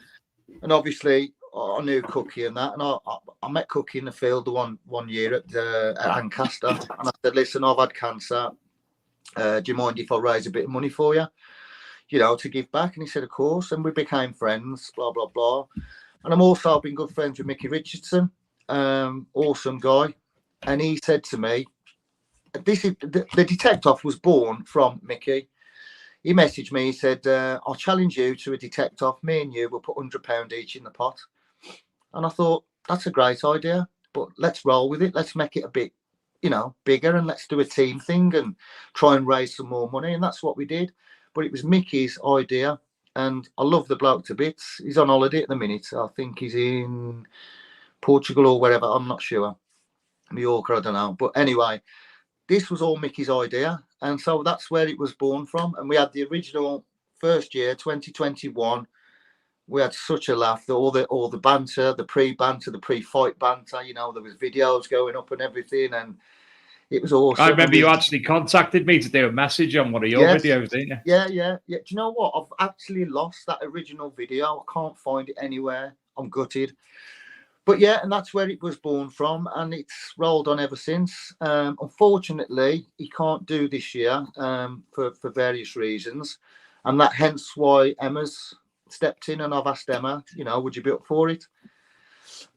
F: And obviously, I knew Cookie and that. And I met Cookie in the field one year at Ancaster. And I said, listen, I've had cancer. Do you mind if I raise a bit of money for you, you know, to give back? And he said, of course. And we became friends, blah, blah, blah. And I've been good friends with Mickey Richardson, awesome guy. And he said to me, this is the detect-off was born from Mickey. He messaged me, he said, I'll challenge you to a detect-off. Me and you will put £100 each in the pot. And I thought, that's a great idea, but let's roll with it. Let's make it a bit, you know, bigger, and let's do a team thing and try and raise some more money. And that's what we did. But it was Mickey's idea, and I love the bloke to bits. He's on holiday at the minute. I think he's in Portugal or wherever. I'm not sure. Mallorca, I don't know. But anyway, this was all Mickey's idea. And so that's where it was born from. And we had the original first year, 2021. We had such a laugh. All the banter, the pre-banter, the pre-fight banter. You know, there was videos going up and everything, and it was awesome.
E: I remember you actually contacted me to do a message on one of your videos, didn't you?
F: Yeah. Do you know what? I've actually lost that original video. I can't find it anywhere. I'm gutted. But yeah, and that's where it was born from, and it's rolled on ever since. Unfortunately, he can't do this year for various reasons. and that hence why Emma's stepped in, and I've asked Emma, would you be up for it?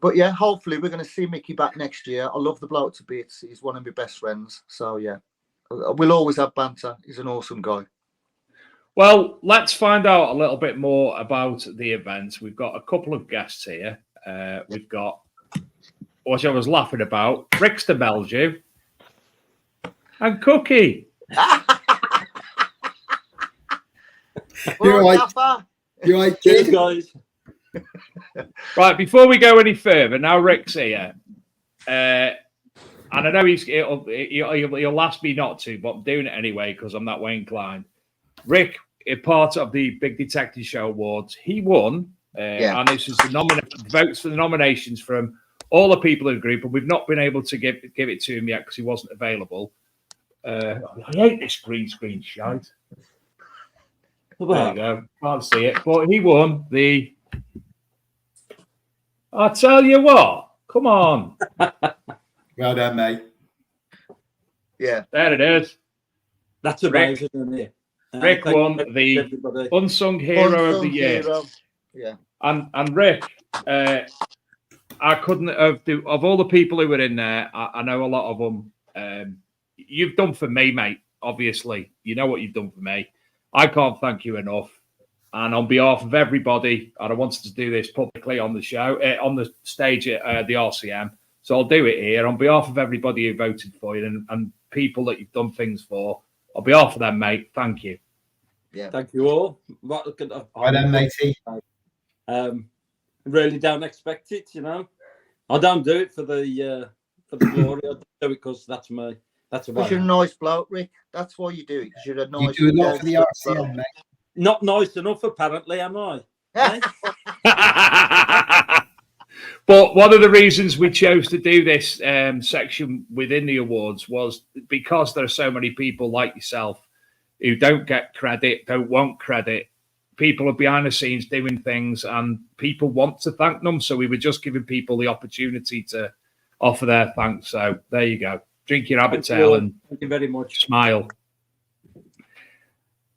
F: But yeah, hopefully we're going to see Mickey back next year. I love the bloke to bits. He's one of my best friends. So yeah, we'll always have banter. He's an awesome guy.
E: Well, let's find out a little bit more about the event. We've got a couple of guests here. We've got, what I was laughing about, Rickster Belgium and Cookie.
F: You're right,
G: Cheers, guys.
E: Right, before we go any further, now Rick's here. And I know he'll ask me not to, but I'm doing it anyway because I'm that way inclined. Rick, a part of the Big Detective Show Awards, he won. And this is the votes for the nominations from all the people in the group, and we've not been able to give it to him yet because he wasn't available. I hate this green screen shite. There you go. Can't see it. But he won the... I tell you what. Come on.
H: Well done, mate.
F: Yeah.
E: There it is.
G: That's amazing, isn't it?
E: Rick won the
G: everybody.
E: Unsung Hero of the Year.
F: Yeah.
E: And Rick, I couldn't have... Of all the people who were in there, I know a lot of them. You've done for me, mate, obviously. You know what you've done for me. I can't thank you enough. And on behalf of everybody, and I wanted to do this publicly on the show, on the stage at the RCM, so I'll do it here. On behalf of everybody who voted for you and people that you've done things for, on behalf of them, mate, thank you.
F: Yeah.
G: Thank you all.
H: Well done, matey.
G: Really don't expect it, I don't do it for the glory. I do it because that's me. That's
F: Because you're a nice bloke, Rick. That's why you do it. Because you're a nice.
H: You do a lot for the RCM, mate.
G: Not nice enough, apparently, am I?
E: But one of the reasons we chose to do this section within the awards was because there are so many people like yourself who don't get credit, don't want credit. People are behind the scenes doing things, and people want to thank them. So we were just giving people the opportunity to offer their thanks. So there you go. Drink your rabbit tail and
G: thank you very much.
E: Smile.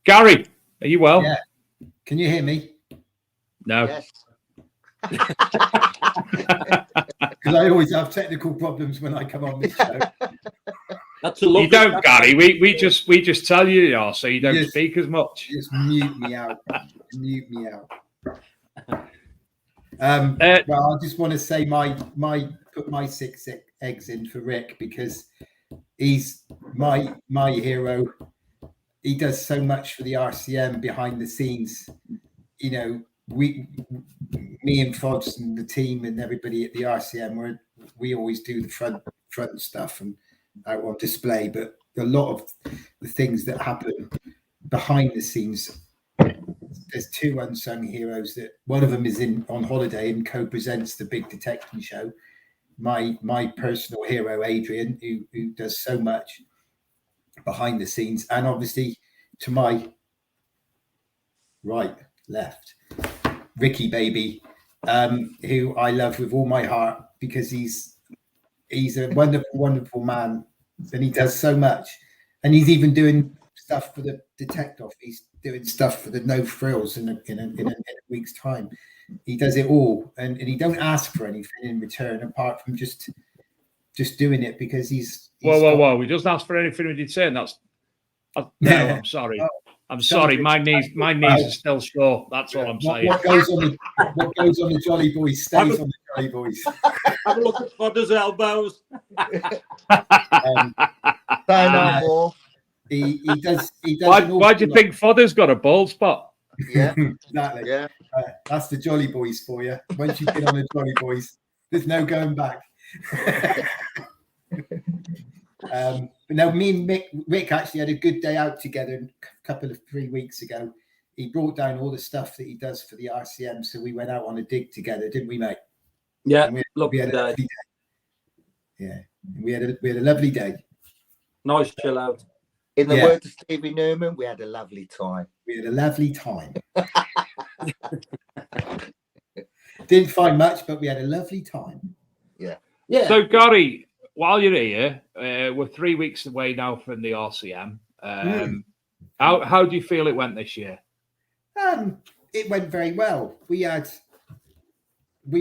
E: Gary, are you well?
H: Yeah. Can you hear me?
E: No.
F: Yes.
H: Because I always have technical problems when I come on this show.
G: That's a lovely.
E: You don't, Gary. We just tell you are, so you don't speak as much.
H: Just mute me out. Mute me out. Well, I just want to say put my six eggs in for Rick because he's my hero. He does so much for the RCM behind the scenes. Me and Fods and the team and everybody at the RCM, we always do the front stuff and out on display. But a lot of the things that happen behind the scenes, there's two unsung heroes. That one of them is on holiday and co-presents the Big Detective Show. My personal hero, Adrian, who does so much behind the scenes, and obviously to my left, Ricky baby, who I love with all my heart because he's a wonderful man, and he does so much, and he's even doing stuff for the detective. He's doing stuff for the No Frills in a week's time. He does it all, and he don't ask for anything in return apart from just doing it because he's
E: whoa. We just asked for anything we did say, and that's no. I'm sorry. I'm sorry. My knees are still sore. That's all I'm saying.
H: What goes on the Jolly Boys stays on the Jolly Boys.
G: Have a look at Fodder's elbows.
H: He does.
E: Why do you think Fodder's got a bald spot?
F: Yeah,
H: exactly.
F: Yeah,
H: that's the Jolly Boys for you. Once you get on the Jolly Boys, there's no going back. But now, me and Rick actually had a good day out together a couple of 3 weeks ago. He brought down all the stuff that he does for the RCM, so we went out on a dig together, didn't we, mate?
G: Yeah,
H: we had a lovely day. Yeah, we had a lovely day.
G: Nice chill out.
F: In the words of Stevie Newman, we had a lovely time.
H: We had a lovely time. Didn't find much, but we had a lovely time.
F: Yeah.
E: So, Gary, while you're here, we're 3 weeks away now from the RCM. How do you feel it went this year?
H: It went very well. We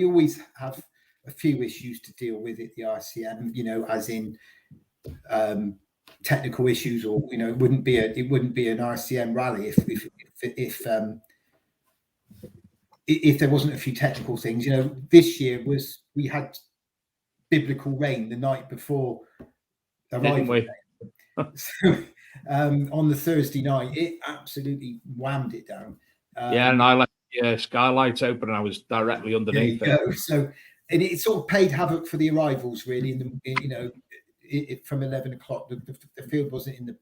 H: always have a few issues to deal with at the RCM, you know, as in technical issues, or you know, it wouldn't be an RCM rally if there wasn't a few technical things. You know, this year we had biblical rain the night before arrival. So on the Thursday night, it absolutely whammed it down.
E: And I left skylights open, and I was directly underneath it.
H: So, and it sort of played havoc for the arrivals, really. From 11 o'clock, the field wasn't it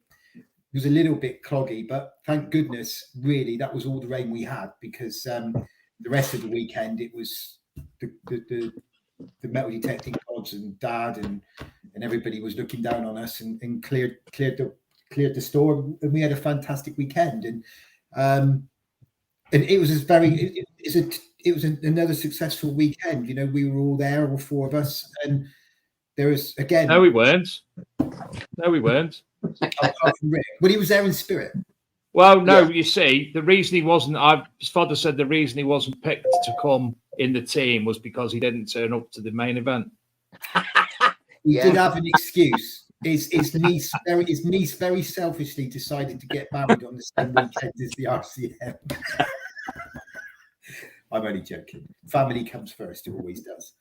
H: was a little bit cloggy, but thank goodness, really, that was all the rain we had, because the rest of the weekend it was the metal detecting pods and Dad and everybody was looking down on us and cleared the store, and we had a fantastic weekend. And it was another successful weekend. You know, we were all there, all four of us, and there was again.
E: No, we weren't.
H: Apart from Rick, but he was there in spirit.
E: Well, no, you see, the reason he wasn't. Fodder said the reason he wasn't picked to come in the team was because he didn't turn up to the main event.
H: He did have an excuse. His niece very selfishly decided to get married on the same weekend as the RCM. I'm only joking. Family comes first. It always does.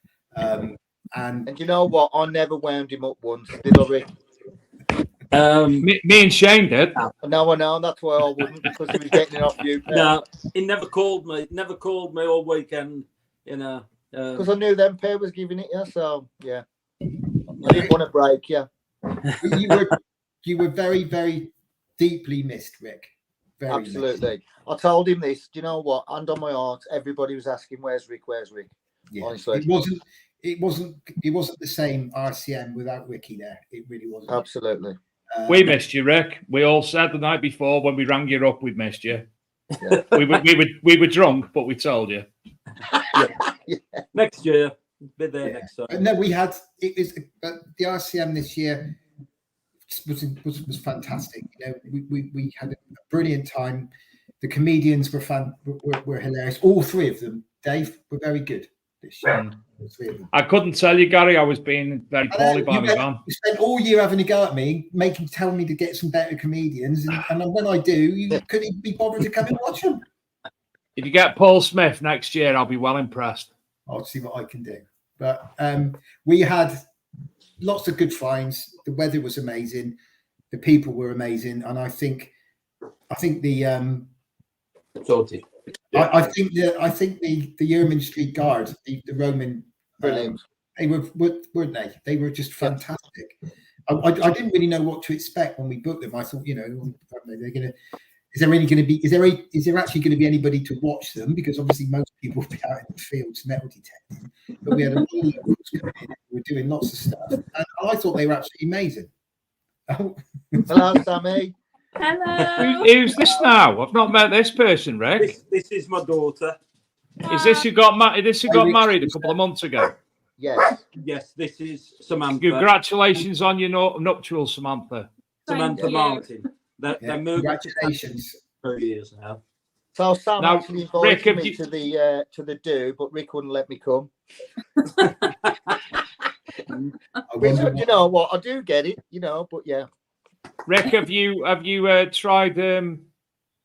H: And
F: you know what? I never wound him up once, did I, Rick?
E: Me and Shane did.
F: No, I know. That's why I wouldn't, because he was getting it off you.
G: No, he never called me. Never called me all weekend. You know,
F: because I knew them pair was giving it you. So yeah, I didn't want to break you.
H: You were very, very deeply missed, Rick. Very
F: Absolutely.
H: missed.
F: I told him this. Do you know what? Hand on my heart, everybody was asking, "Where's Rick? Where's Rick?"
H: Yeah.
F: Honestly,
H: It wasn't the same RCM without Ricky there. It really wasn't.
F: Absolutely.
E: We missed you, Rick. We all said the night before when we rang you up, we'd missed you.
F: Yeah.
E: we were drunk, but we told you.
F: Yeah.
G: Next year, be there next time.
H: No, the RCM this year was fantastic. You know, we had a brilliant time. The comedians were hilarious. All three of them, Dave, were very good this year.
E: I couldn't tell you, Gary. I was being very poorly by my van.
H: You spent all year having a go at me, telling me to get some better comedians, and when I do, you couldn't be bothered to come and watch them.
E: If you get Paul Smith next year, I'll be well impressed.
H: I'll see what I can do. But we had lots of good finds. The weather was amazing. The people were amazing, and I think the
G: Sorted.
H: I think the Yeoman Street Guard, the Roman,
F: Brilliant.
H: They weren't they? They were just fantastic. I didn't really know what to expect when we booked them. I thought, you know, they're gonna. Is there actually going to be anybody to watch them? Because obviously most people will be out in the fields metal detecting. But we had a lot of locals coming in. We were doing lots of stuff, and I thought they were absolutely amazing.
F: Hello, Sammy.
I: Hello.
E: Who's this now? I've not met this person, Rick.
G: This is my daughter.
E: Is this who got married? This who got married a couple of months ago?
F: Yes.
G: Yes, this is Samantha.
E: Congratulations on your nuptials, Samantha.
G: Samantha Martin. They moved
H: Congratulations.
G: for years now.
F: So Sam
E: Now,
F: actually invited
E: Rick,
F: me to the do, but Rick wouldn't let me come. Which, you know what? I do get it, you know, but yeah.
E: Rick, have you tried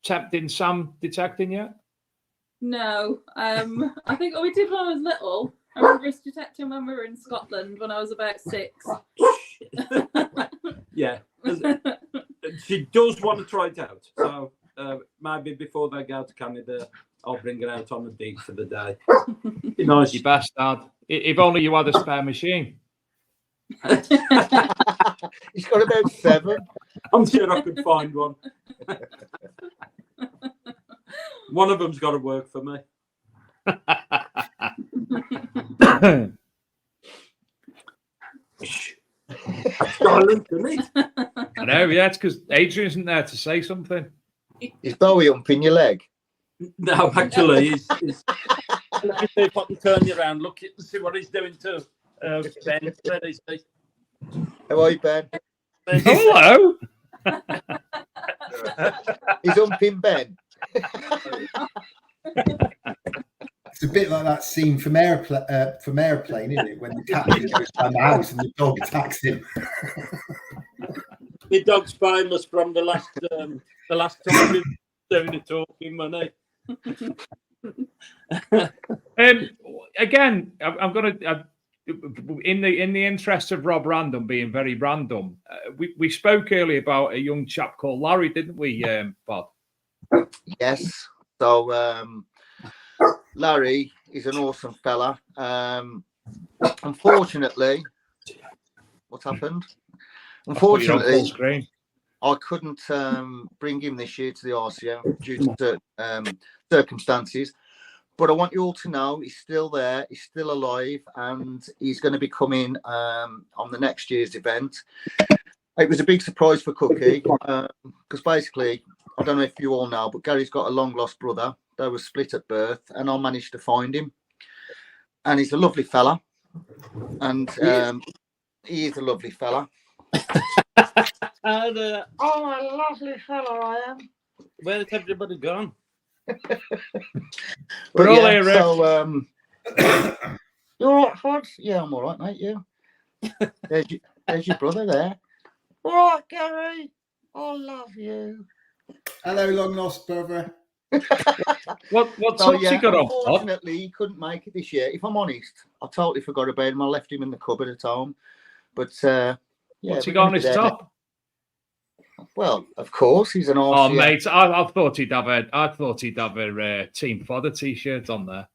E: tempting Sam detecting yet?
I: No. I think we did when I was little. I remember us detecting when we were in Scotland when I was about 6.
G: Yeah. She does want to try it out. So maybe before they go to Canada, I'll bring her out on the dig for the day. Be nice.
E: You bastard. If only you had a spare machine.
F: He's got about 7.
G: I'm sure I could find one. One of them's got to work for me. Silent, isn't it?
E: I know, yeah, it's because Adrian isn't there to say something.
F: Is Bowie humping your leg?
G: No, actually, he's let me see if I can turn you around. Look and see what he's doing to Ben.
F: How are you, Ben?
E: Hello.
F: He's humping Ben.
H: It's a bit like that scene from Airplane, isn't it? When the captain goes down the house and the dog attacks him.
G: The dog's famous from the last time we doing the talking money.
E: Again, I'm going to, in the interest of Rob Random being very random, we spoke earlier about a young chap called Larry, didn't we, Bob?
F: Yes. So Larry is an awesome fella. Unfortunately, what happened? Unfortunately, I couldn't bring him this year to the RCM due to certain circumstances. But I want you all to know he's still there, he's still alive, and he's going to be coming on the next year's event. It was a big surprise for Cookie because basically, I don't know if you all know, but Gary's got a long lost brother. They were split at birth, and I managed to find him. And he's a lovely fella, and he is a lovely fella.
G: And,
F: a lovely fella I am.
G: Where's everybody gone?
F: But
E: all
F: yeah,
E: here, Rick.
F: so you all right, Fods? Yeah, I'm all right, mate. You? There's your brother there. All right, Gary. I love you.
H: Hello, long lost brother.
E: What's he got on?
F: Unfortunately, he couldn't make it this year. If I'm honest, I totally forgot about him. I left him in the cupboard at home. But yeah,
E: what's he got on his top?
F: Well, of course, he's an RCM.
E: Oh, mate, I thought he'd have a Team Fodder t-shirt on there.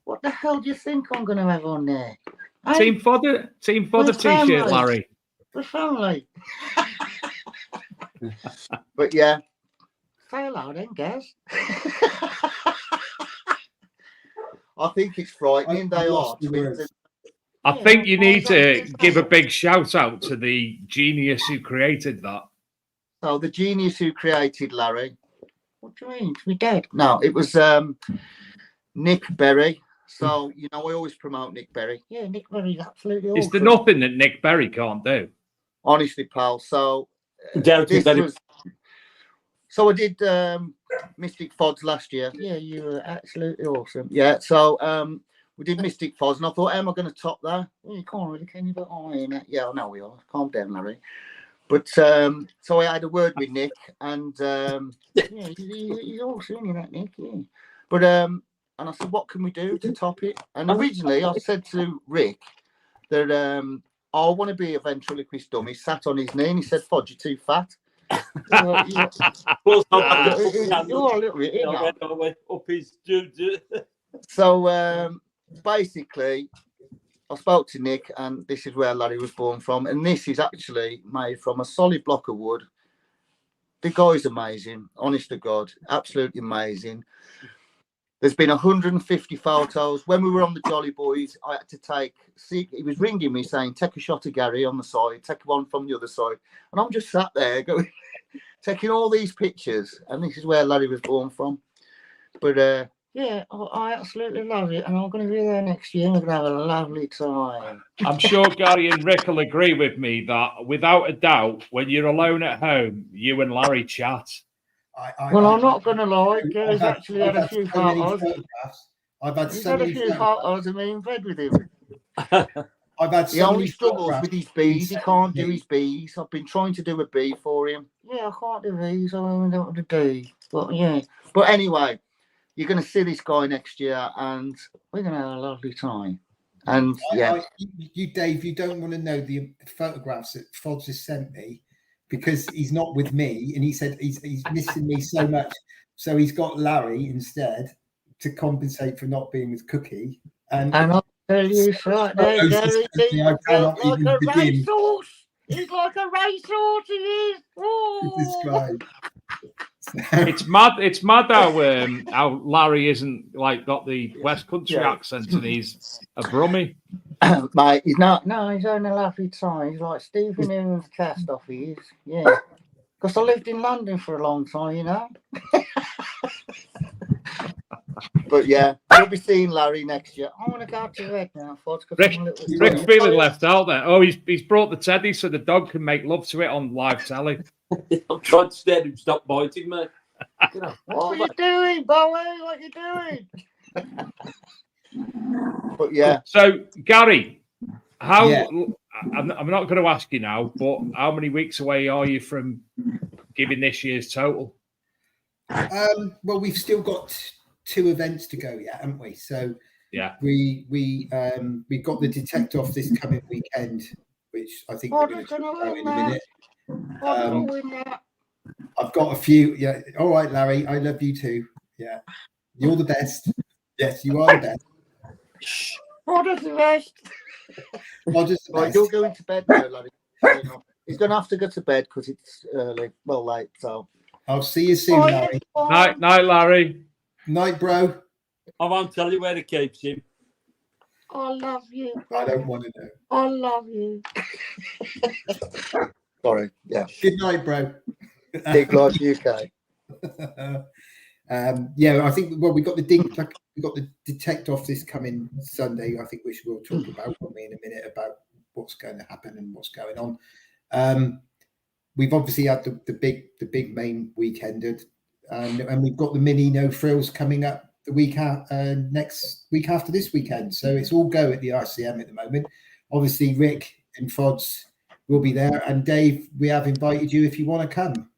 F: What the hell do you think I'm going to have on there?
E: Team Fodder t-shirt, Larry.
F: The family. But yeah, say hello then, Gaz. I think it's frightening. They are twins.
E: I think you need to give a big shout out to the genius who created that.
F: So the genius who created Larry. What do you mean? To be dead? No, it was Nick Berry. So you know, I always promote Nick Berry. Yeah, Nick Berry's absolutely awesome.
E: Is there nothing that Nick Berry can't do?
F: Honestly, pal. So so I did Mystic Fods last year. Yeah, you were absolutely awesome. Yeah, so we did Mystic Fods, and I thought, am I going to top that? Well, you can't really, can you? But yeah, I know we are. Calm down, Larry. But so I had a word with Nick, and yeah, he's awesome, isn't that Nick? Yeah. But and I said, what can we do to top it? And originally, I said to Rick that I want to be a ventriloquist dummy. Sat on his knee, and he said, "Fod, you're too fat." You're a little bit, you know.
G: Up his
F: So basically, I spoke to Nick, and this is where Larry was born from. And this is actually made from a solid block of wood. The guy's amazing, honest to God, absolutely amazing. There's been 150 photos. When we were on the Jolly Boys, I had to he was ringing me saying, take a shot of Gary on the side, take one from the other side. And I'm just sat there going, taking all these pictures. And this is where Larry was born from. But yeah, I absolutely love it. And I'm going to be there next year. We're going to have a lovely time.
E: I'm sure Gary and Rick will agree with me that without a doubt, when you're alone at home, you and Larry chat.
F: I'm not going to lie. Gary's actually had a few photos.
H: I've had
F: He's
H: so
F: had a
H: many
F: few photos of me in bed with him.
H: I've had so
F: He only
H: many
F: struggles
H: photographs.
F: with his bees. He can't do his bees. I've been trying to do a bee for him. Yeah, I can't do these. I don't know what to do. But yeah. But anyway, you're going to see this guy next year, and we're going to have a lovely time. And yeah,
H: you, Dave, you don't want to know the photographs that Fods has sent me, because he's not with me, and he said he's missing me so much. So he's got Larry instead to compensate for not being with Cookie. And
F: I'll tell you right there, Gary,
H: I cannot even begin.
F: Racehorse. He's like a racehorse, he is. Oh.
H: Describe.
E: It's mad how Larry isn't like got the West Country accent, and he's a Brummie.
F: Mate, he's not. No, he's having a lovely time. He's like Stephen Newman's cast off. He is, yeah. Because I lived in London for a long time, you know. But yeah, you'll be seeing Larry next year. I want to go to Red now, Fod.
E: Rick's feeling left out there. Oh, he's brought the teddy so the dog can make love to it on live telly.
G: I'm trying to steer him, stop biting me.
F: You know, what are you doing, Bowie? What are you doing? But yeah.
E: So, Gary, how?
H: Yeah.
E: I'm not going to ask you now, but how many weeks away are you from giving this year's total?
H: Well, we've still got 2 events to go yet, haven't we? So
E: Yeah.
H: we got the detect off this coming weekend, which I think we're going to talk about in a minute. I've got a few. Yeah. All right, Larry. I love you too. Yeah. You're the best. Yes, you are the best.
F: Fodder's the best.
H: Fodder's the
F: Right,
H: best.
F: you're going to bed now, Larry. He's going to have to go to bed because it's early. Well, late. So
H: I'll see you soon, Larry.
E: Night, Larry.
H: Night, bro.
G: I won't tell you where it keeps him.
J: I love you.
H: I don't want to know.
J: I love you.
F: sorry. Yeah.
H: Good night, bro.
F: Big Life UK.
H: Yeah, I think we got the detect off this coming Sunday. I think which we'll talk about probably in a minute about what's going to happen and what's going on. We've obviously had the big main weekend, and we've got the mini no frills coming up the week next week after this weekend. So it's all go at the RCM at the moment. Obviously, Rick and Fods will be there, and Dave, we have invited you if you want to come.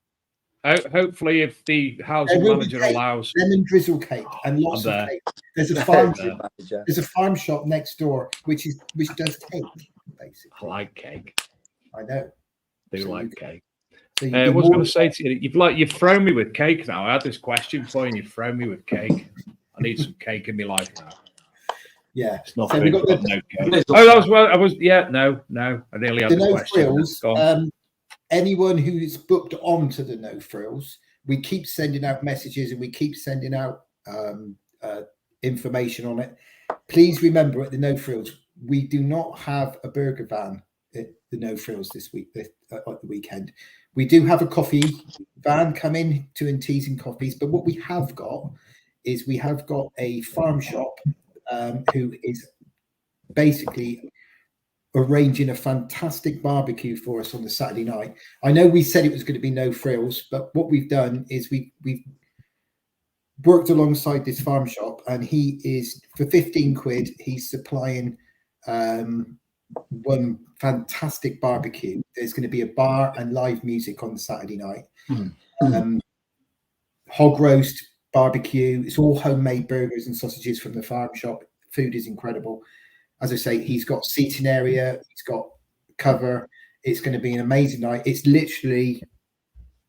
E: Hopefully, if the housing manager allows.
H: Lemon drizzle cake and lots of cake. There's a farm. There's a farm shop next door which does cake. Basically,
E: I like cake.
H: I know.
E: I do like cake.
H: So
E: I was going to say to you, you've thrown me with cake now. I had this question for you, and you've thrown me with cake. I need some cake in my life now.
H: Yeah,
E: it's not.
H: So we got
E: no cake. Oh, that was well. I was. Yeah, no. I nearly had the
H: no
E: question.
H: frills. Anyone who's booked onto the no frills, we keep sending out messages and we keep sending out information on it. Please remember, at the no frills, we do not have a burger van at the no frills this week at the weekend. We do have a coffee van come in doing teas and coffees, but what we have got is we have got a farm shop who is basically arranging a fantastic barbecue for us on the Saturday night. I know we said it was going to be no frills, but what we've done is we've worked alongside this farm shop, and he is, for 15 quid, he's supplying one fantastic barbecue. There's going to be a bar and live music on the Saturday night. Hog roast barbecue. It's all homemade burgers and sausages from the farm shop. Food is incredible. As I say, he's got seating area, he's got cover. It's going to be an amazing night. It's literally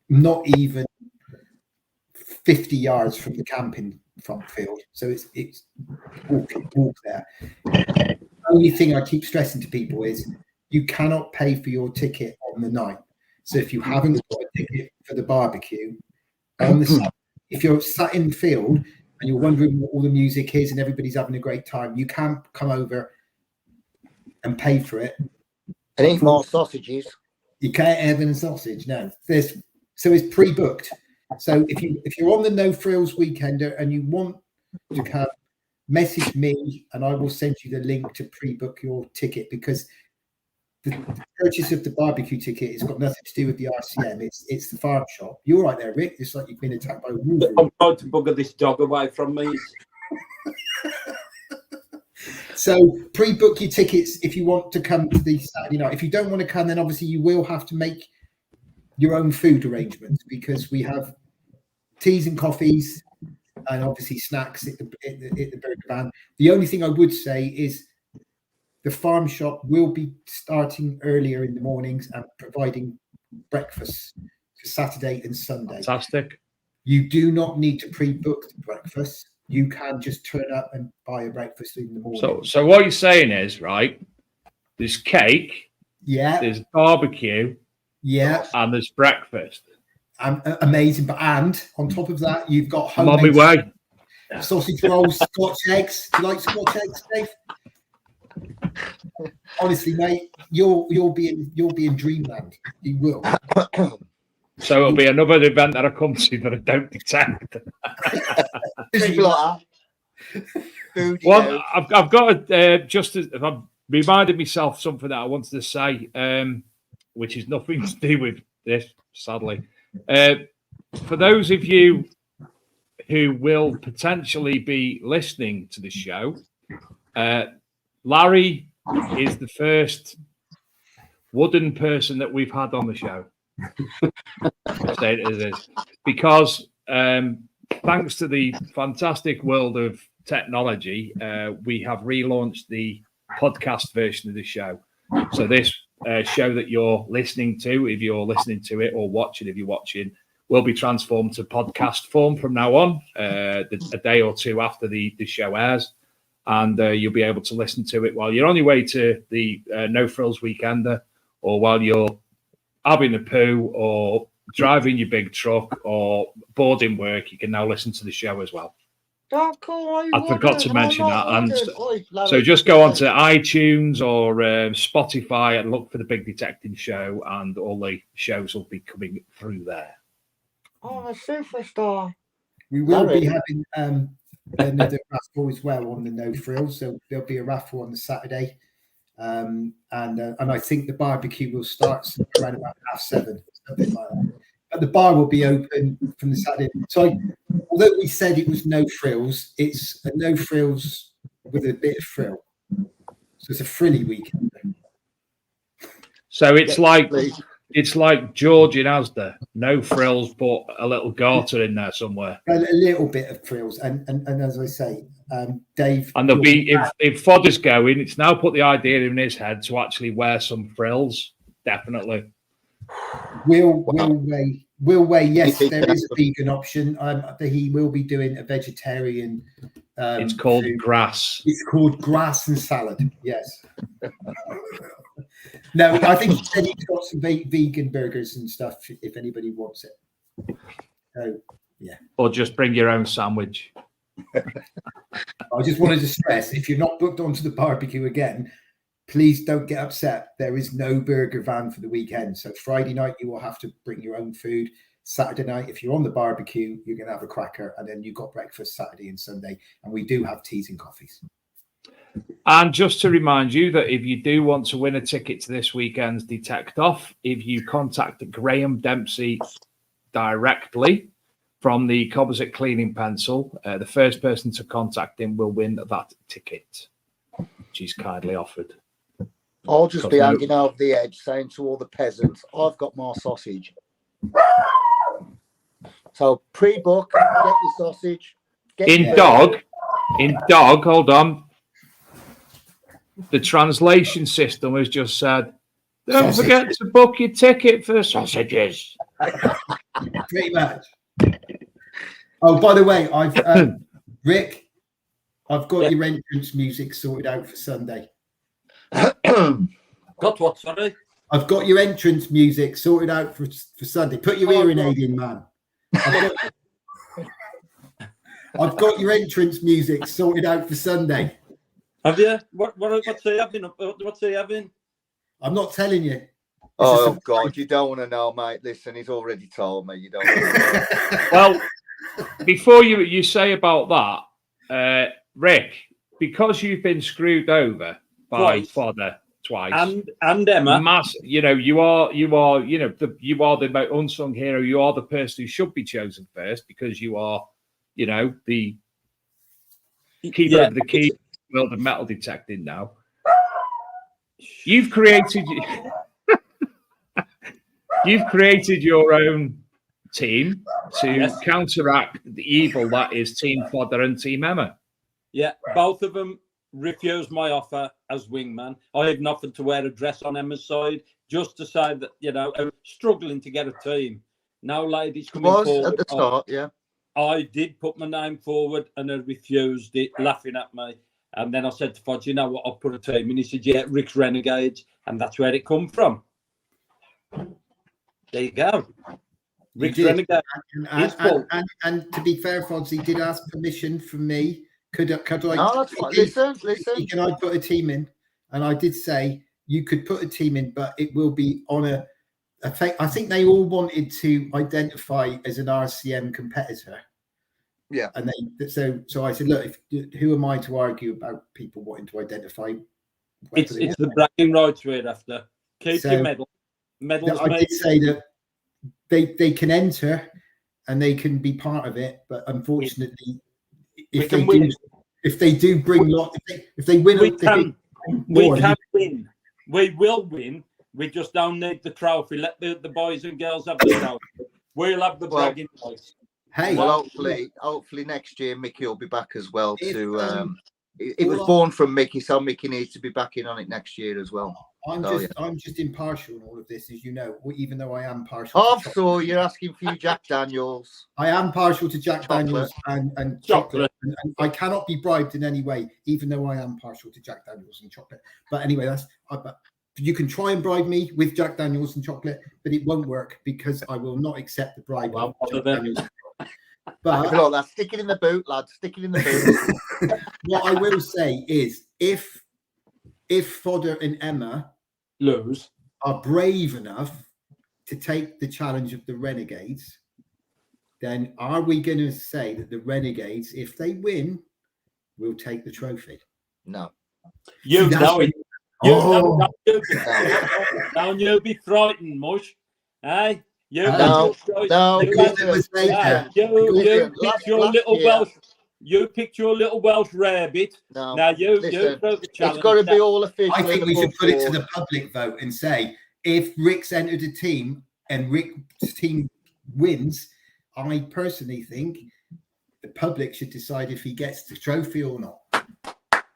H: not even 50 yards from the camping front field. So it's walk there. The only thing I keep stressing to people is you cannot pay for your ticket on the night. So if you haven't got a ticket for the barbecue on the Saturday, if you're sat in the field and you're wondering what all the music is and everybody's having a great time, you can come over and pay for it
F: and eat more sausages.
H: You can't have any sausage. No, so it's pre-booked. So if you're on the no frills weekender and you want to come, message me and I will send you the link to pre-book your ticket, because the purchase of the barbecue ticket has got nothing to do with the RCM. It's the farm shop. You're right there, Rick. It's like you've been attacked by a wolverine.
G: I'm trying to bugger this dog away from me.
H: So pre-book your tickets if you want to come to the Saturday night. If you don't want to come, then obviously you will have to make your own food arrangements, because we have teas and coffees and obviously snacks at the burger van. The only thing I would say is the farm shop will be starting earlier in the mornings and providing breakfast for Saturday and Sunday.
E: Fantastic.
H: You do not need to pre-book the breakfast. You can just turn up and buy a breakfast in the morning.
E: So what you're saying is, right, there's cake,
H: yeah,
E: there's barbecue,
H: yeah,
E: and there's breakfast.
H: Amazing. And on top of that, you've got
E: homemade way.
H: Sausage rolls, Scotch eggs. Do you like Scotch eggs, Dave? Honestly, mate, you'll be in dreamland. You will.
E: So it'll be another event that I come to that I don't detect. Well, I've got I've reminded myself something that I wanted to say, which is nothing to do with this, sadly. for those of you who will potentially be listening to the show, Larry is the first wooden person that we've had on the show. I'll say it as it is. Because thanks to the fantastic world of technology, we have relaunched the podcast version of the show. So this show that you're listening to, if you're listening to it, or watching if you're watching, will be transformed to podcast form from now on, a day or two after the show airs. And you'll be able to listen to it while you're on your way to the No Frills Weekender, or while you're having a poo, or driving your big truck, or boarding work. You can now listen to the show as well. I forgot to mention that. And so just go on to iTunes or Spotify and look for the Big Detecting Show, and all the shows will be coming through there.
J: Oh, a superstar.
H: We will be having another raffle as well on the No Frills. So there'll be a raffle on the Saturday. And I think the barbecue will start around about 7:30, something like that. But the bar will be open from the Saturday. So although we said it was no frills, it's a no frills with a bit of frill. So it's a frilly weekend.
E: So it's like George in Asda, no frills, but a little garter in there somewhere.
H: A little bit of frills, and as I say, Dave.
E: And there'll be if Fodder's going, it's now put the idea in his head to actually wear some frills. Definitely.
H: Will Way, yes, there is a vegan option. He will be doing a vegetarian.
E: It's called grass.
H: It's called grass and salad. Yes. No, I think he said he's got some vegan burgers and stuff if anybody wants it. So, yeah.
E: Or just bring your own sandwich.
H: I just wanted to stress, if you're not booked onto the barbecue again, please don't get upset. There is no burger van for the weekend. So Friday night, you will have to bring your own food. Saturday night, if you're on the barbecue, you're going to have a cracker. And then you've got breakfast Saturday and Sunday. And we do have teas and coffees.
E: And just to remind you that if you do want to win a ticket to this weekend's Detect Off, if you contact Graham Dempsey directly from the Composite Cleaning Pencil, the first person to contact him will win that ticket, which he's kindly offered.
F: I'll just be hanging over the edge saying to all the peasants, I've got more sausage. So pre-book, get your sausage.
E: In dog, hold on. The translation system has just said, don't forget to book your ticket for sausages.
H: Pretty much. Oh, by the way, Rick, I've got your entrance music sorted out for Sunday.
G: Got what, sorry?
H: I've got your entrance music sorted out for Sunday. Put your ear in, Adrian, man. I've got your entrance music sorted out for Sunday.
G: Have you? What's he having? What's he having?
H: I'm not telling you.
F: Oh, God, you don't want to know, mate. Listen, he's already told me. You don't want to know.
E: Well, before you say about that, Rick, because you've been screwed over by Fodder twice,
G: and Emma,
E: you are the most unsung hero. You are the person who should be chosen first because you are, the keeper of the key world of metal detecting. Now, you've created your own team to counteract the evil that is Team Fodder and Team Emma.
G: Yeah, both of them refused my offer as wingman. I had nothing to wear a dress on Emma's side, just to say that, I'm struggling to get a team. Now, ladies coming forward.
F: At the start, yeah.
G: I did put my name forward and they refused it, laughing at me. And then I said to Fodge, you know what, I'll put a team. And he said, yeah, Rick's Renegades. And that's where it come from. There you go. Rick's Renegades.
H: And to be fair, Fodge, he did ask permission from me. Could I?
F: No, that's fine. Listen.
H: Can I put a team in? And I did say you could put a team in, but it will be on I think they all wanted to identify as an RCM competitor.
F: Yeah.
H: And so I said, look, who am I to argue about people wanting to identify?
G: It's the bragging rights we're after. Keep your medal. Medals.
H: I did say that they can enter and they can be part of it. But unfortunately,
G: We can win.
H: if they do bring if they win,
G: We can win. We will win. We just don't need the trophy. Let the boys and girls have the trophy. We'll have the bragging rights.
H: Hey,
F: well, hopefully next year Mickey will be back as well. It was born from Mickey, so Mickey needs to be back in on it next year as well.
H: I'm just impartial in all of this, as you know, even though I am partial.
F: So you're asking for you Jack Daniels.
H: I am partial to Jack Daniels and chocolate. And I cannot be bribed in any way, even though I am partial to Jack Daniels and chocolate. But anyway, you can try and bribe me with Jack Daniels and chocolate, but it won't work because I will not accept the bribe.
F: But stick it in the boot, lad. Stick it in the boot.
H: What I will say is, if Fodder and Emma are brave enough to take the challenge of the Renegades, then are we going to say that the Renegades, if they win, will take the trophy?
F: No.
G: You know it. Don't you be frightened, Mush. Hey? You picked your little Welsh rarebit.
F: No.
G: Now you throw the challenge.
F: It's got to be all official.
H: I think we should put it to the public vote and say, if Rick's entered a team and Rick's team wins, I personally think the public should decide if he gets the trophy or not.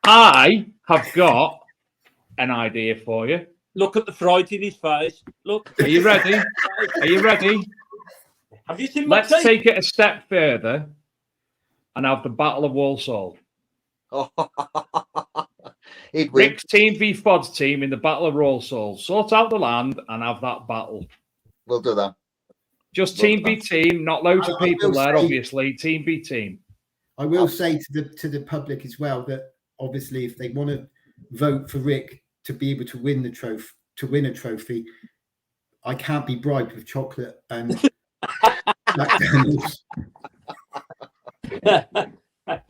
E: I have got an idea for you.
G: Look at the fright in his face. Look.
E: Are you ready? Are you ready?
G: Have you seen my
E: Let's take it a step further and have the Battle of Walsall.
F: Rick's
E: team v Fod's team in the Battle of Walsall. Sort out the land and have that battle.
F: We'll do that.
E: Just team v team, not loads of people there, obviously. Team v team.
H: I will say to the public as well that obviously if they want to vote for Rick to be able to win the trophy, a trophy, I can't be bribed with chocolate and Jack Daniels.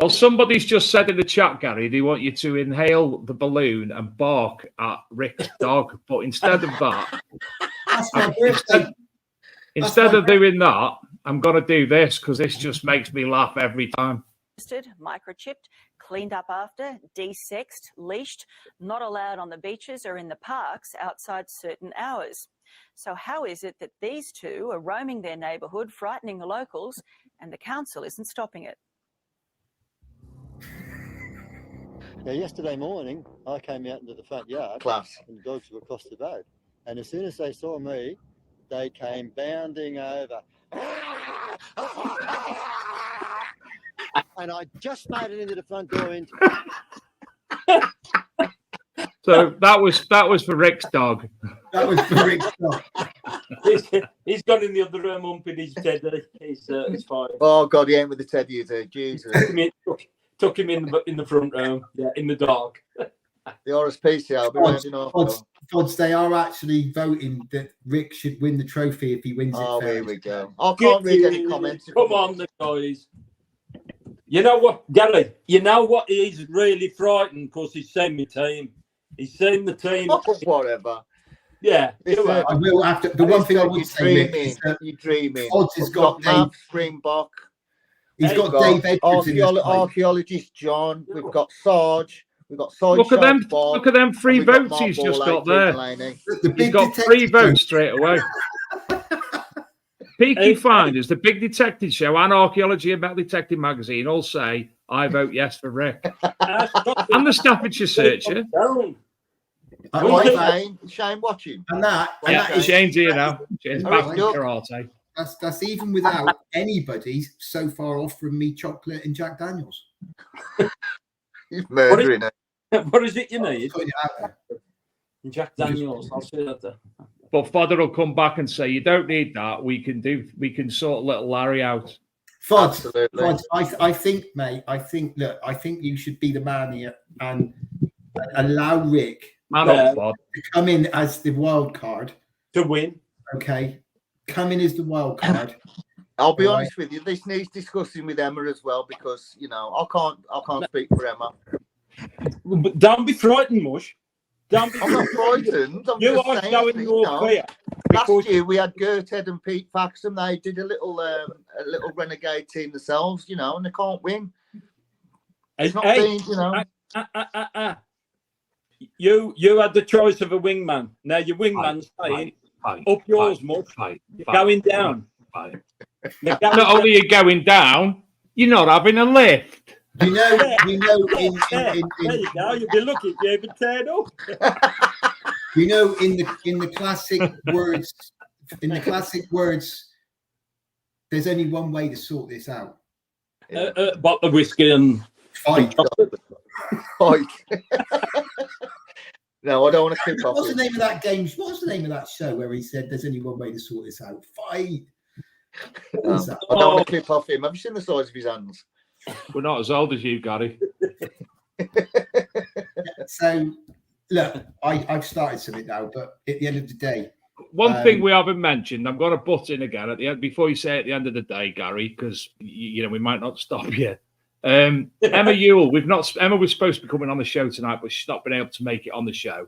E: Well, somebody's just said in the chat, Gary, they want you to inhale the balloon and bark at Rick's dog. But instead of that, instead of doing that, I'm going to do this because this just makes me laugh every time.
K: Microchipped, cleaned up after, desexed, leashed, not allowed on the beaches or in the parks outside certain hours. So how is it that these two are roaming their neighbourhood, frightening the locals, and the council isn't stopping it?
L: Now, yesterday morning, I came out into the front yard and the dogs were across the road. And as soon as they saw me, they came bounding over. And I just made it into the front door.
E: So that was for Rick's dog.
H: That was for Rick's dog.
G: He's gone in the other room humping his teddy. He's fine.
F: Oh God, he ain't with the teddy, is he? Jesus.
G: Took him in the front room. Yeah, in the dark.
F: The RSPCA. I'll be rounding off.
H: Fods, they are actually voting that Rick should win the trophy if he wins it.
F: Oh, here we go. I can't read any comments.
G: Come on, the guys. You know what, Gary? You know what? He's really frightened because he's seen my team. He's seen the team.
F: Oh, whatever.
G: Yeah.
H: I will have to. The one thing I would say, Rick, is that
F: you're dreaming.
H: Fods has got
F: Dave Springbok.
H: He's got Dave Edwards in his
F: archaeologist John. We've got Sarge. We've got Sarge.
E: Look at them 3 votes he's just got there. He's got 3 votes straight away. Peaky Finders, the Big Detective Show, and Archaeology and Metal Detective Magazine all say, I vote yes for Rick. And the Staffordshire Searcher.
F: Shane watching.
H: And that
E: Shane's here now. Shane's back in karate.
H: That's even without anybody so far offering me chocolate and Jack Daniels.
F: He's murdering it.
G: What is it you need? Jack Daniels. I'll say that there.
E: But Fodder will come back and say, you don't need that. We can sort little Larry out.
H: Fod, I think, mate, I think you should be the man here and allow Rick
E: to
H: come in as the wild card.
G: To win.
H: Okay. Come in as the wild card.
F: I'll be honest with you, this needs discussing with Emma as well, because I can't speak for Emma.
G: But don't be frightened, Mush.
F: I'm not frightened.
G: You are showing your fear.
F: Last year we had Gerted and Pete Faxon. They did a little renegade team themselves, you know, and they can't win. It's not being, you know.
G: You had the choice of a wingman. Now your wingman's saying up yours, much. You're going down.
E: Not only are you going down, you're not having a lift.
H: You know,
G: there you go. You'll be lucky if you even turn up.
H: You know, in the classic words, there's only one way to sort this out.
G: But the whiskey and
H: fight.
F: Fight. No, I don't want to kick off.
H: What's the name of that game? What's the name of that show where he said there's only one way to sort this out? Fight.
F: I don't want to clip off him. Have you seen the size of his hands?
E: We're not as old as you, Gary.
H: So, look, I've started something now, but at the end of the day,
E: one thing we haven't mentioned, I'm going to butt in again at the end before you say at the end of the day, Gary, because you know we might not stop you. Emma Ewell, Emma was supposed to be coming on the show tonight, but she's not been able to make it on the show.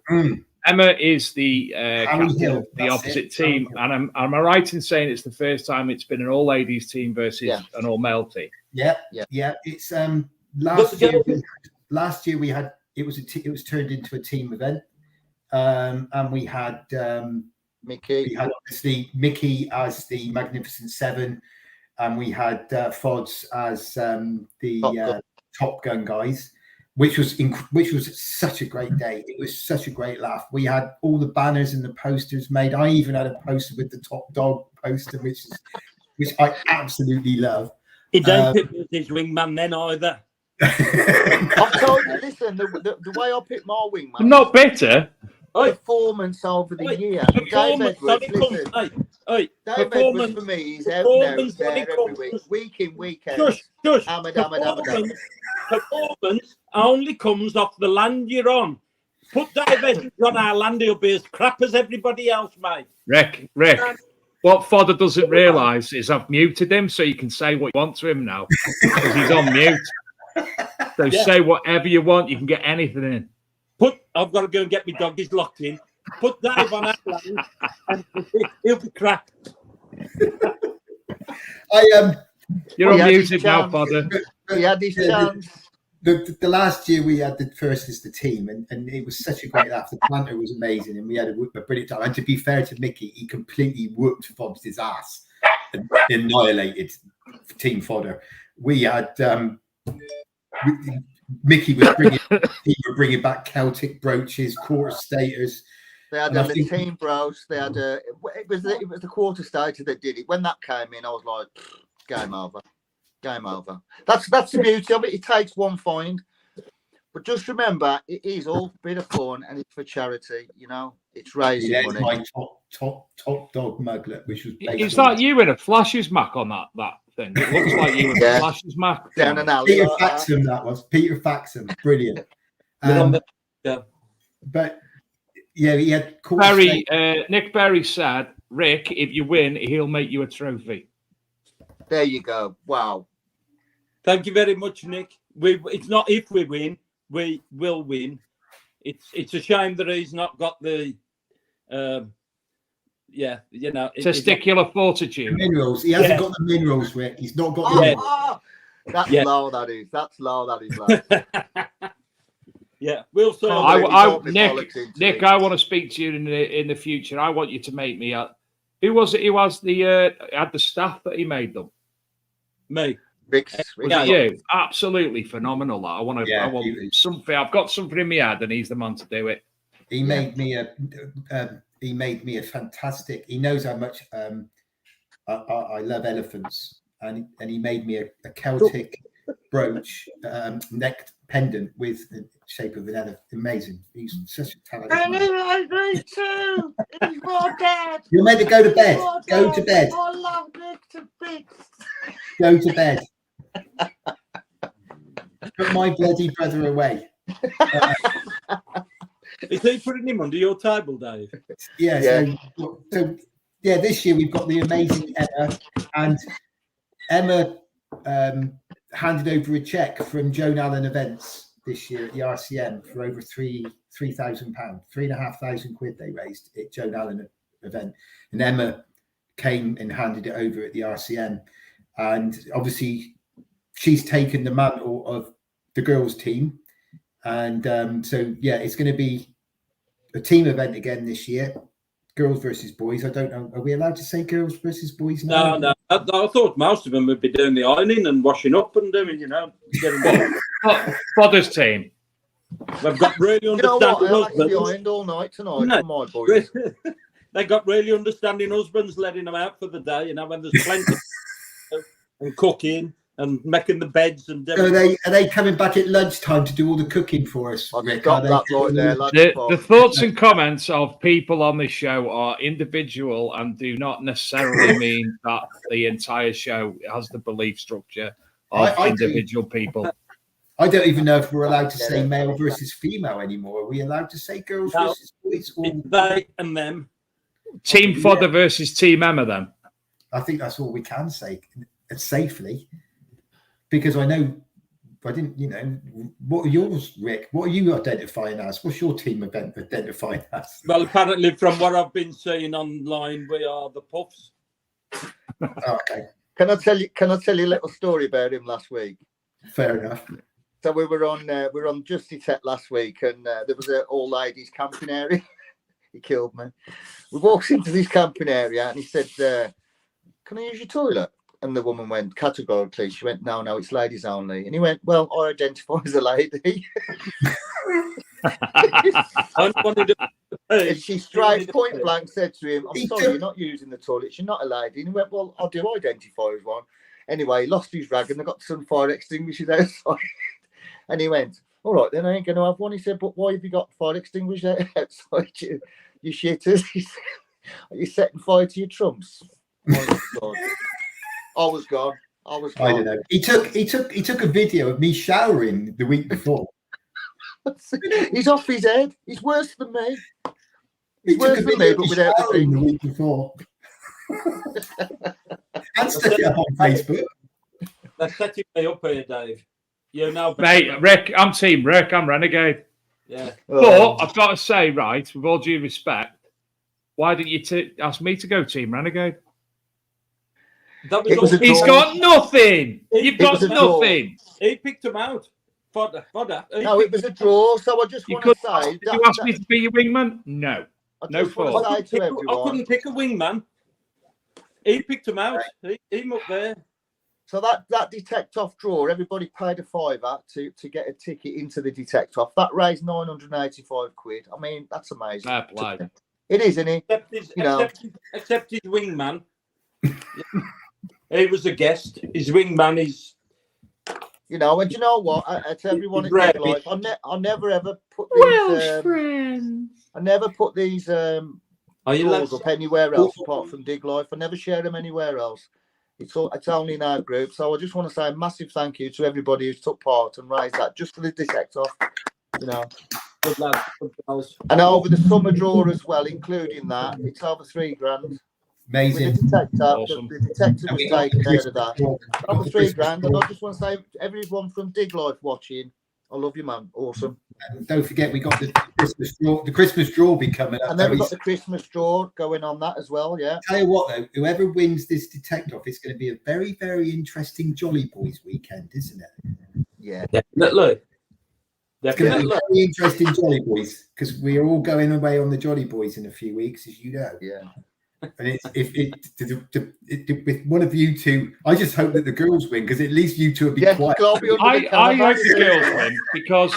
E: Emma is the captain of the opposite team, and am I right in saying it's the first time it's been an all-ladies team versus an all-male team?
H: Yeah. It's last year we had it was turned into a team event, and we had
F: Mickey.
H: We had obviously Mickey as the Magnificent Seven, and we had Fods as the Top Gun guys, which was such a great day. It was such a great laugh. We had all the banners and the posters made. I even had a poster with the Top Dog poster, which I absolutely love.
G: He don't pick his wingman then either.
F: I've told you, listen, the way I pick my wingman.
E: I'm not bitter.
F: Performance over the year. Dave Edwards, listen. Dave Edwards for me, he's out there, he's there every week in, week out.
G: Performance only comes off the land you're on. Put Dave Edwards on our land, he'll be as crap as everybody else, mate.
E: Rick, what Fodder doesn't realise is I've muted him so you can say what you want to him now because he's on mute. So say whatever you want. You can get anything in.
G: I've got to go and get my dog. He's locked in. Put Dave on our land and he'll be crap.
E: You're on music now, Fodder.
F: He had his chance.
H: The last year we had the first as the team, and it was such a great laugh. The planter was amazing, and we had a brilliant time. And to be fair to Mickey, he completely whooped Fobbs' ass and annihilated Team Fodder. We had Mickey was bringing back Celtic brooches, quarter staters.
F: They had the team bros. They had it was the quarter stater that did it. When that came in, I was like, game over. Game over. That's the beauty of it. It takes one find. But just remember, it is all a bit of fun and it's for charity, you know. It's raising money.
H: My top dog muglet, which was
E: Is that you in a flashes Mac on that thing? It looks like you in a flashes Mac.
F: Down an alley.
H: Peter Faxon, that was. Peter Faxon. Brilliant. But yeah, he had
E: Nick Berry said, Rick, if you win, he'll make you a trophy.
F: There you go. Wow.
G: Thank you very much, Nick. It's not if we win, we will win. It's a shame that he's not got the
E: testicular fortitude.
H: Minerals. He hasn't got the minerals, Rick. He's not got the
F: That's low, that is. That's low, that is low.
G: Yeah, we'll see.
E: Nick, I want to speak to you in the future. I want you to make me a. Who was it? Who was had the staff that he made them?
G: Me.
F: Rick's,
E: you? Absolutely phenomenal. I want something. I've got something in my head, and he's the man to do it.
H: He made me a fantastic. He knows how much I love elephants, and he made me a Celtic brooch neck pendant with the shape of an elephant. Amazing. He's such a talented man.
J: Me too. He's my dad.
H: You're meant to go to bed. Go to bed.
J: I love Nick to bits.
H: Go to bed. Put my bloody brother away.
G: Is he putting him under your table, Dave?
H: Yeah. So this year we've got the amazing Emma, and Emma handed over a cheque from Joan Allen Events this year at the RCM for over £3,000, £3,500 they raised at Joan Allen event, and Emma came and handed it over at the RCM, and obviously she's taken the mantle of the girls' team, and so yeah, it's going to be a team event again this year. Girls versus boys. I don't know. Are we allowed to say girls versus boys now?
G: No. I thought most of them would be doing the ironing and washing up and doing,
E: Fodder's team.
G: They've got really understanding husbands.
F: Behind all night tonight for my boys.
G: They got really understanding husbands letting them out for the day, when there's plenty and cooking and making the beds and
H: So are they coming back at lunchtime to do all the cooking for us? Rick?
F: Got that right there.
E: The thoughts and comments of people on this show are individual and do not necessarily mean that the entire show has the belief structure of individual people.
H: I don't even know if we're allowed to say male versus female anymore. Are we allowed to say girls versus boys? Or...
G: They and them.
E: Team Fodder versus Team Emma, then?
H: I think that's all we can say safely. Because I know, I didn't, what are yours, Rick? What are you identifying as? What's your team event identifying as?
G: Well, apparently, from what I've been seeing online, we are the Puffs.
H: Okay.
F: Can I tell you a little story about him last week?
H: Fair enough.
F: So we were on Justy Tech last week, and there was an all ladies camping area. He killed me. We walked into this camping area, and he said, "Can I use your toilet?" And the woman went categorically. She went, "No, it's ladies only." And he went, "Well, I identify as a lady." And she straight point blank said to him, "I'm sorry, you're not using the toilet. You're not a lady." And he went, "Well, I do identify as one." Anyway, he lost his rag, and they got some fire extinguishers outside. And he went, "All right, then I ain't going to have one." He said, "But why have you got fire extinguishers outside you shitters?" He said, "Are you setting fire to your trumps?" I was gone. I don't
H: know. He took a video of me showering the week before.
F: He's off his head. He's worse than me. He's worse than me, but without the thing.
H: The week before. And stick it up on Facebook.
G: They're setting me up here, Dave. You know,
E: mate, Rick. I'm Team Rick. I'm Renegade.
G: Yeah.
E: But I've got to say, right, with all due respect, why didn't you ask me to go Team Renegade? He's got nothing. You've got nothing.
G: He picked him out. Fodder.
F: No, it was a draw. So I just want to say,
E: did you ask me to be your wingman? No.
G: I couldn't pick a wingman. He picked him out. Him up there.
F: So that detect off draw, everybody paid a £5 to get a ticket into the detect off. That raised £985. I mean, that's amazing.
E: Fair play.
F: It is, isn't it?
G: Except his wingman. He was a guest. His wingman is.
F: And you know what? I tell everyone in Dig Life, I never ever put these.
I: friends.
F: I never put these draws up anywhere else apart from Dig Life. I never share them anywhere else. It's only in our group. So I just want to say a massive thank you to everybody who's took part and raised that just for the detect off.
G: Good lad.
F: And over the summer draw as well, including that, it's over £3,000.
H: Amazing.
F: With the detector,
E: awesome.
F: the detector was taken out of that. Over £3,000. And I just want to say, everyone from Dig Life watching, I love you, man. Awesome.
H: And don't forget, we got the Christmas draw be coming up.
F: And then we've got the Christmas draw going on that as well, yeah.
H: Tell you what, though, whoever wins this detect off, it's going to be a very, very interesting Jolly Boys weekend, isn't it?
F: Yeah.
G: Definitely.
H: It's going to be very interesting Jolly Boys because we are all going away on the Jolly Boys in a few weeks, as you know.
F: Yeah.
H: And with one of you two, I just hope that the girls win because at least you two will be quiet.
E: I hope the girls win because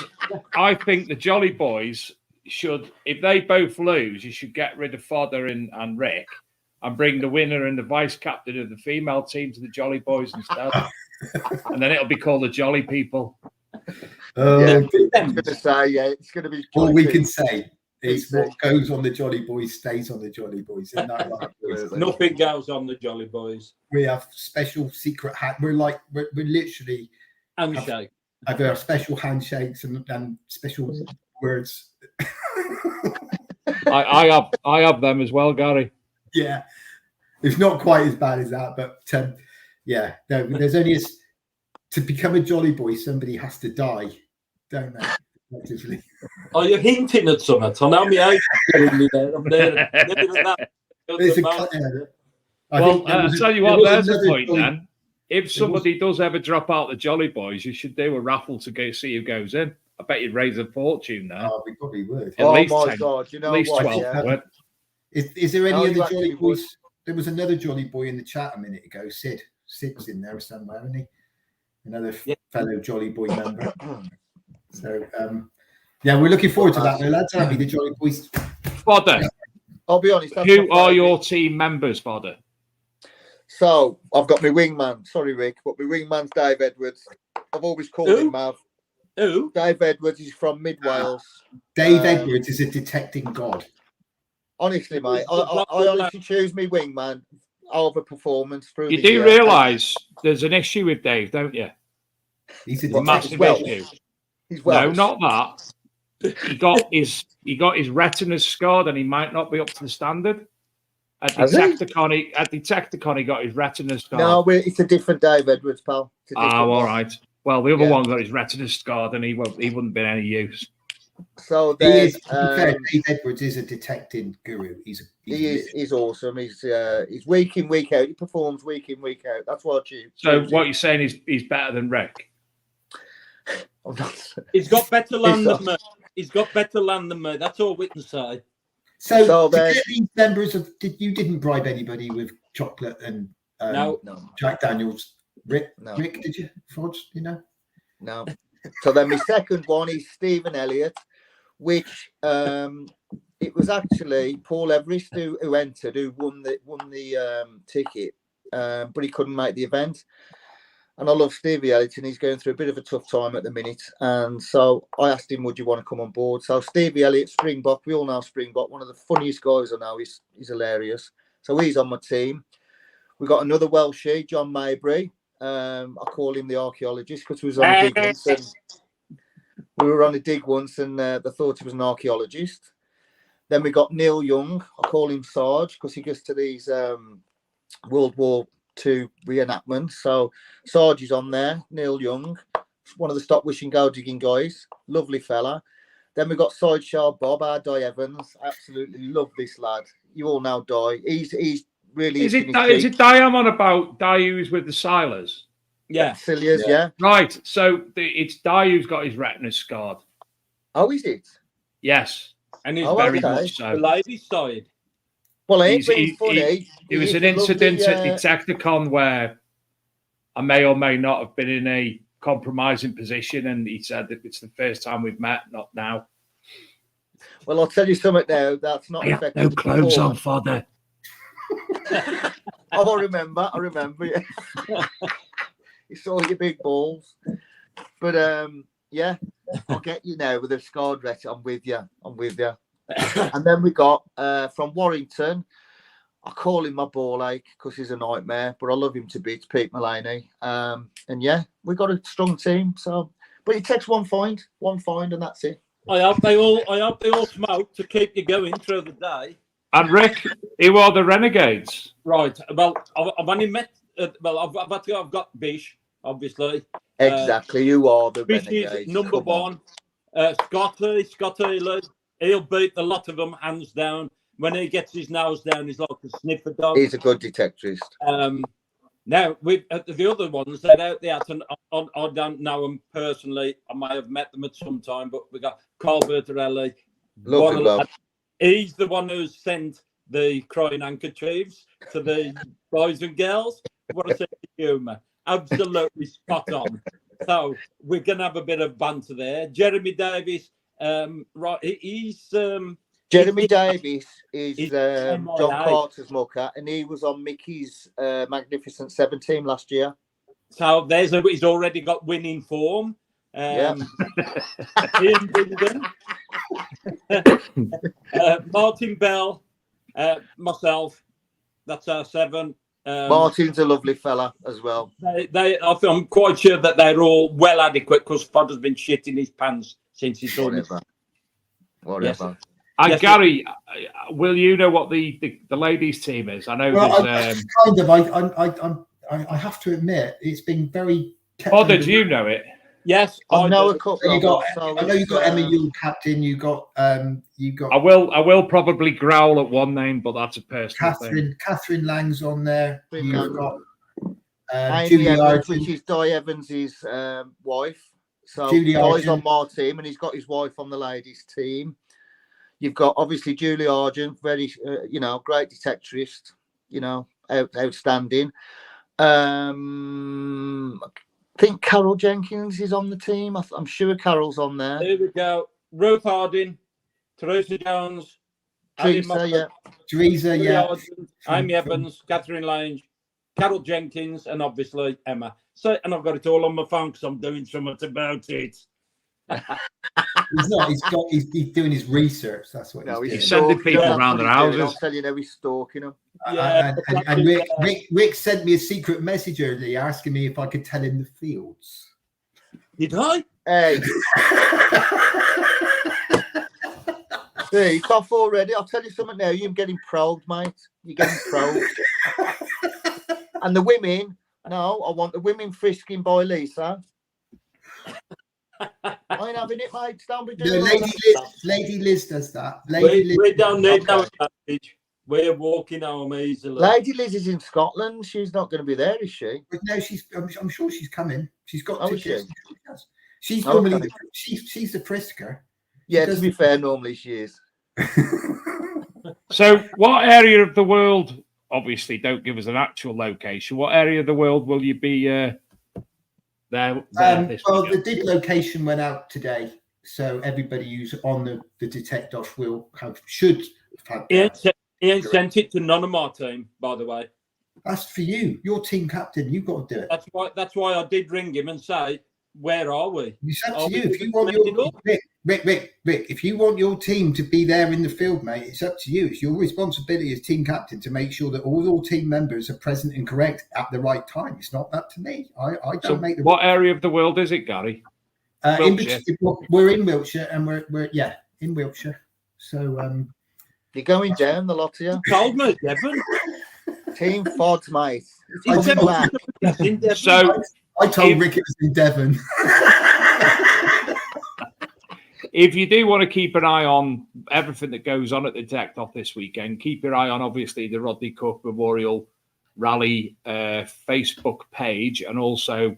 E: I think the Jolly Boys should, if they both lose, you should get rid of Fodder and Rick and bring the winner and the vice captain of the female team to the Jolly Boys instead. And then it'll be called the Jolly People.
F: It's going to be.
H: All we can say is what goes on the Jolly Boys stays on the Jolly Boys. Isn't that right?
G: Nothing goes on the Jolly Boys.
H: We have special secret hat. We're literally
G: handshake.
H: Have our special handshakes and special words.
E: I have them as well, Gary.
H: Yeah, it's not quite as bad as that, but there's only to become a Jolly Boy, somebody has to die, don't they?
G: Are you hinting at something? I know me age. I'm there.
H: It's a, I
E: Well,
H: think there
E: I'll
H: was a-
E: tell you
H: there
E: what,
H: was
E: there's a
H: another
E: point
H: jolly-
E: then. If somebody does ever drop out the Jolly Boys, you should do a raffle to go see who goes in. I bet you'd raise a fortune there.
H: Oh, we probably would.
E: At
F: Oh
E: least
F: my
E: 10,
F: God! You
E: at
F: know
E: least
F: what?
E: 12
F: Yeah.
E: quid.
H: Is there any
F: No,
H: other
F: you
H: Jolly
F: actually would.
H: Boys? There was another Jolly Boy in the chat a minute ago. Sid. Sid's in there somewhere, isn't he? Another fellow Jolly Boy member. So, yeah, we're looking forward to that, though, lads. Aren't we? The Jolly Boys.
E: Fodder,
F: I'll be honest. that's
E: who
F: my
E: are
F: favourite.
E: your team members, Fodder?
F: So I've got my wingman. Sorry, Rick, but my wingman's Dave Edwards. I've always called
G: Who?
F: him Mav.
G: Who?
F: Dave Edwards is from Mid Wales.
H: Dave Edwards is a detecting god.
F: Honestly, mate, I honestly choose me wingman over performance through
E: You
F: the
E: do
F: year.
E: realise there's an issue with Dave, don't you?
H: He's a
E: massive
F: Welsh.
E: issue.
F: He's
E: No,
F: Welsh.
E: not that. He got his retinas scarred, and he might not be up to the standard. At
F: Has he?
E: Detecticon, he got his retinas scarred.
F: No, it's a different Dave Edwards, pal. It's a different
E: all
F: one.
E: right. Well, the other
F: Yeah.
E: one got his retinas scarred, and he wouldn't been any use.
F: So
H: He
F: then,
H: is, to be fair, Dave Edwards is a detecting guru.
F: he's awesome. He's week in, week out. He performs week in, week out. That's what I choose.
E: So what you're saying is he's better than Rick?
F: I'm not.
G: He's got better land
F: It's
G: than me. He's got better land than me. That's all we can say.
H: So to
F: then-
H: get these members of, you didn't bribe anybody with chocolate and
G: No.
H: Jack Daniels. Rick,
F: No.
H: Rick, did you? Fodge, you know?
F: No. So then my second one is Stephen Elliott, which it was actually Paul Everest who entered, who won the ticket, but he couldn't make the event. And I love Stevie Elliott, and he's going through a bit of a tough time at the minute. And so I asked him, would you want to come on board? So Stevie Elliott, Springbok, we all know Springbok, one of the funniest guys I know. He's hilarious. So he's on my team. We got another Welshie, John Maybury. I call him the archaeologist because we was on a dig once, and we were on a dig once, and they thought he was an archaeologist. Then we got Neil Young. I call him Sarge because he goes to these World War II reenactments. So Sarge is on there. Neil Young, one of the Stop Wishing Go Digging guys, lovely fella. Then we got Sideshow Bob, our Di Evans. Absolutely love this lad. You all know Di. He's really
E: Is it Di I'm on about? Di who's with the Sailors?
G: Yeah.
F: Cilias, yeah.
E: Right. So it's Di who's got his retinas scarred.
F: Oh, is it?
E: Yes.
G: And he's
E: very
F: okay.
E: much so.
G: the ladies' side.
F: Well, it ain't
E: He's-
F: been
E: he-
F: funny.
E: There was
F: He's
E: an
F: a lovely,
E: incident at Detecticon where I may or may not have been in a compromising position, and he said that it's the first time we've met, not now.
F: Well, I'll tell you something now. That's not
E: I have
F: affected
E: no
F: the
E: clothes on,
F: performance.
E: Fodder.
F: Oh, I remember. Yeah. You saw your big balls. But yeah, I'll get you now with a scarred ret. I'm with you. And then we got from Warrington. I call him my ball ache because he's a nightmare, but I love him to bits, Pete Mullaney. And yeah, we got a strong team. So, but it takes one find, and that's it.
G: I hope they all smoke to keep you going through the day.
E: And Rick, who are the Renegades?
G: Right. Well, I've only met. I've got Bish, obviously.
F: Exactly, you are the
G: Bish
F: renegades.
G: is number
F: Come on.
G: one. Scott Healy, he'll beat the lot of them hands down. When he gets his nose down, he's like a sniffer dog.
F: He's a good detectorist.
G: Now, with the other ones, they're out there. I don't know them personally. I may have met them at some time, but we got Carl Bertarelli.
F: Lovely love.
G: He's the one who sent the crying handkerchiefs to the boys and girls. What a sense of humour. Absolutely spot on. So we're going to have a bit of banter there. Jeremy Davis, right, he's...
F: Jeremy Davis is
G: he's
F: John
G: MIA.
F: Carter's mucker, and he was on Mickey's Magnificent Seven team last year.
G: So he's already got winning form.
F: Yeah.
G: Ian Bindon, Martin Bell, myself. That's our seven.
F: Martin's a lovely fella as well.
G: I'm quite sure that they're all well adequate because Fodder's been shitting his pants since he's done it.
F: Whatever.
E: And
G: Yes,
E: Gary, will you know what the ladies' team is? I know
H: Well,
E: there's.
H: kind of. I have to admit, it's been very.
E: Fodder, do you know it?
G: Yes,
F: I know
G: do.
F: a couple.
H: You
F: of
H: got.
F: them, so
H: I know you got
F: it's,
H: Emma, you captain. You got. You got.
E: I will probably growl at one name, but that's a personal thing.
H: Catherine Lang's on there.
F: Catherine
H: You've
F: Lang.
H: got
F: Amy
H: Julie
F: Evans,
H: Argent.
F: which is Di Evans' wife. So
H: Julie
F: Di's
H: Argent.
F: on my team, and he's got his wife on the ladies' team. You've got obviously Julie Argent, very great detectorist. Outstanding. I think Carol Jenkins is on the team. I'm sure Carol's on there.
G: There we go. Ruth Harding, Teresa Jones,
F: Teresa, yeah.
H: Teresa, yeah.
G: Amy Evans, Catherine Lange, Carol Jenkins, and obviously Emma. So, and I've got it all on my phone because I'm doing something about it.
H: He's not. He's doing his research. That's what he's doing.
E: He's sending people around their houses.
F: I'll tell you now, he's stalking them.
G: Yeah,
H: and Rick sent me a secret message earlier asking me if I could tell him the fields.
G: Did I?
F: Hey. See, it's off already. I'll tell you something now. You're getting probed, mate. You're getting probed. And the women, no, I want the women frisking by Lisa. I ain't having it, mate. Don't be doing
H: Lady Liz does that.
G: We don't need no advantage. We're walking home easily.
F: Lady Liz is in Scotland. She's not going to be there, is she?
H: But no, I'm sure she's coming. She's got tickets. She's
F: Okay.
H: normally she's the frisker.
F: Yeah, to be fair, normally she is.
E: So, what area of the world? Obviously, don't give us an actual location. What area of the world will you be there this
H: well,
E: weekend?
H: the dig location went out today, so everybody who's on the detect off should have had.
G: He ain't sent it to none of my team, by the way.
H: That's for you. You're team captain. You've got to do it.
G: That's why I did ring him and say, "Where are we?"
H: It's up to you. If you want Rick, if you want your team to be there in the field, mate, it's up to you. It's your responsibility as team captain to make sure that all team members are present and correct at the right time. It's not up to me. I don't make the.
E: What area of the world is it, Gary?
H: We're in Wiltshire, and we're in Wiltshire. So
F: you're going down, the lot of you.
G: Told me, Devon.
F: Team Fods, mate.
E: So
H: I told Rick it was in Devon.
E: If you do want to keep an eye on everything that goes on at the Detect Off this weekend, keep your eye on obviously the Rodney Cook Memorial Rally Facebook page and also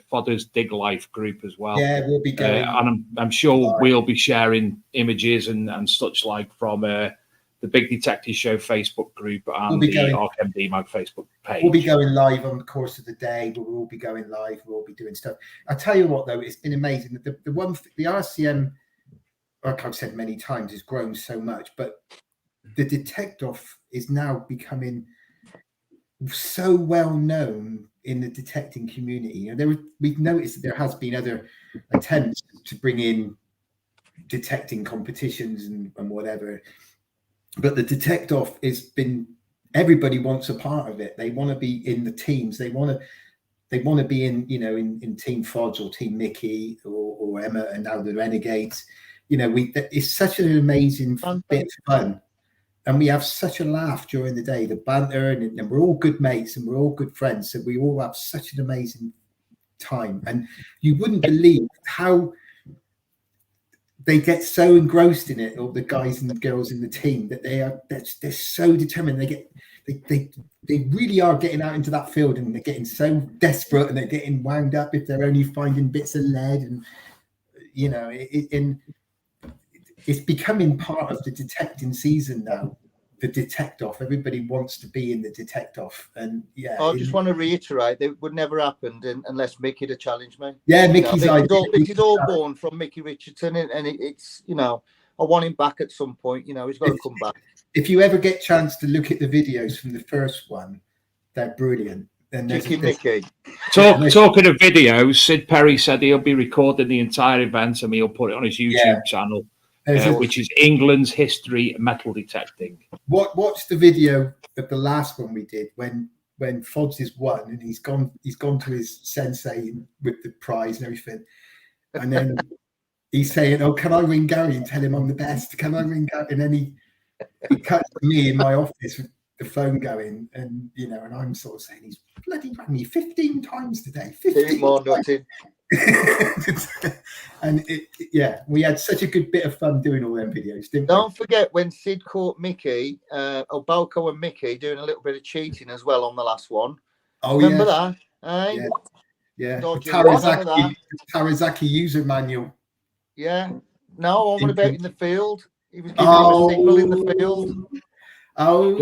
E: Fodder's Dig Life group as well.
H: Yeah, we'll be going.
E: And I'm sure we'll be sharing images and such like from the Big Detective Show Facebook group and the RKMD Mag Facebook page.
H: We'll be going live on the course of the day, but we'll all be going live. We'll be doing stuff. I tell you what, though, it's been amazing. The RCM, like I've said many times, has grown so much, but the Detect Off is now becoming so well known in the detecting community. We've noticed that there has been other attempts to bring in detecting competitions and whatever. But the Detect Off has been, everybody wants a part of it. They want to be in the teams. They want to be in, in Team Fods or Team Mickey or Emma and now the Renegades. It's such an amazing bit of fun. And we have such a laugh during the day, the banter, and we're all good mates and we're all good friends. So we all have such an amazing time. And you wouldn't believe how they get so engrossed in it, all the guys and the girls in the team, that they're so determined. They really are getting out into that field, and they're getting so desperate, and they're getting wound up if they're only finding bits of lead, and it's becoming part of the detecting season now. The Detect Off, everybody wants to be in the Detect Off, and
F: I just want to reiterate that it would never happened unless Mickey had challenged me.
H: Yeah, Mickey's idea.
F: It is all born from Mickey Richardson, and it's I want him back at some point. He's got to come back.
H: If you ever get a chance to look at the videos from the first one, they're brilliant. And
F: Mickey.
E: Talking of videos, Sid Perry said he'll be recording the entire event and he'll put it on his YouTube channel. Which is England's History Metal Detecting.
H: Watch the video of the last one we did when Fods is won and he's gone to his sensei with the prize and everything, and then he's saying, "Oh, can I ring Gary and tell him I'm the best? Can I ring Gary?" And then he cuts to me in my office with the phone going, and and I'm sort of saying, "He's bloody rang me 15 times today. 15
F: more
H: times."
F: nothing.
H: And we had such a good bit of fun doing all them videos, didn't we?
F: Don't forget when Sid caught Mickey, Balco and Mickey doing a little bit of cheating as well on the last one.
H: Oh,
F: remember
H: yeah.
F: that? Eh?
H: Yeah.
F: Dodgy
H: The Tarazaki user manual.
F: Yeah. No, I'm about in the field. He was giving him a signal in the field.
H: Oh,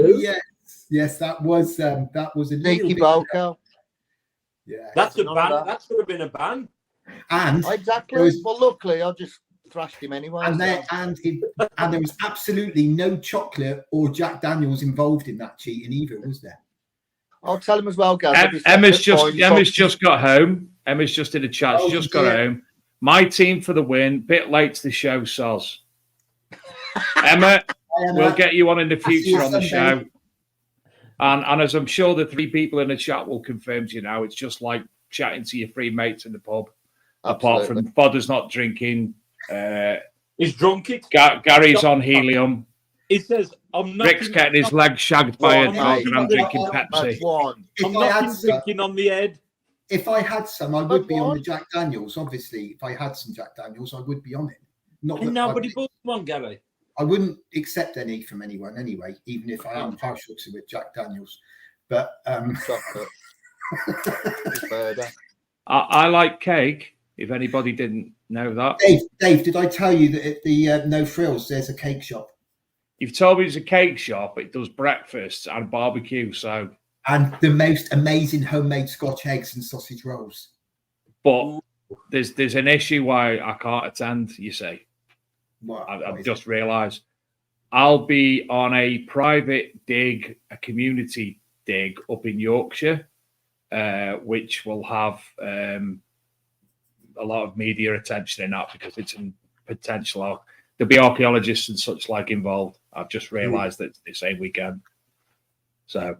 H: yes, that was a
F: sneaky Balco.
H: Yeah,
G: that's a ban. That should have been a ban.
H: And
F: exactly. Well, luckily, I just thrashed him anyway.
H: And there was absolutely no chocolate or Jack Daniels involved in that cheating either, was there?
F: I'll tell him as well, guys.
E: Emma's just got home. Emma's just in the chat. She just got home. My team for the win. Bit late to the show, Soz. Emma, we'll get you on in the future on the show. And as I'm sure the 3 people in the chat will confirm to you now, it's just like chatting to your 3 mates in the pub. Apart from Fodder's not drinking.
G: He's drunk it.
E: Gary's on helium.
G: He says, I'm not.
E: Rick's getting his leg shagged by a dog and I'm drinking Pepsi.
G: I'm not drinking on the head.
H: If I had some, I would be on the Jack Daniels. Obviously, if I had some Jack Daniels, I would be on it.
G: Nobody bought one, Gary.
H: I wouldn't accept any from anyone anyway, even if I am partial to it, Jack Daniels. But
E: I like cake. If anybody didn't know that,
H: Dave, did I tell you that at the No Frills there's a cake shop?
E: You've told me it's a cake shop. It does breakfast and barbecue.
H: And the most amazing homemade Scotch eggs and sausage rolls.
E: But there's an issue why I can't attend. You see. I've just realised I'll be on a private dig, a community dig up in Yorkshire, which will have a lot of media attention in that because it's a potential. There'll be archaeologists and such like involved. I've just realised that it's the same weekend. So,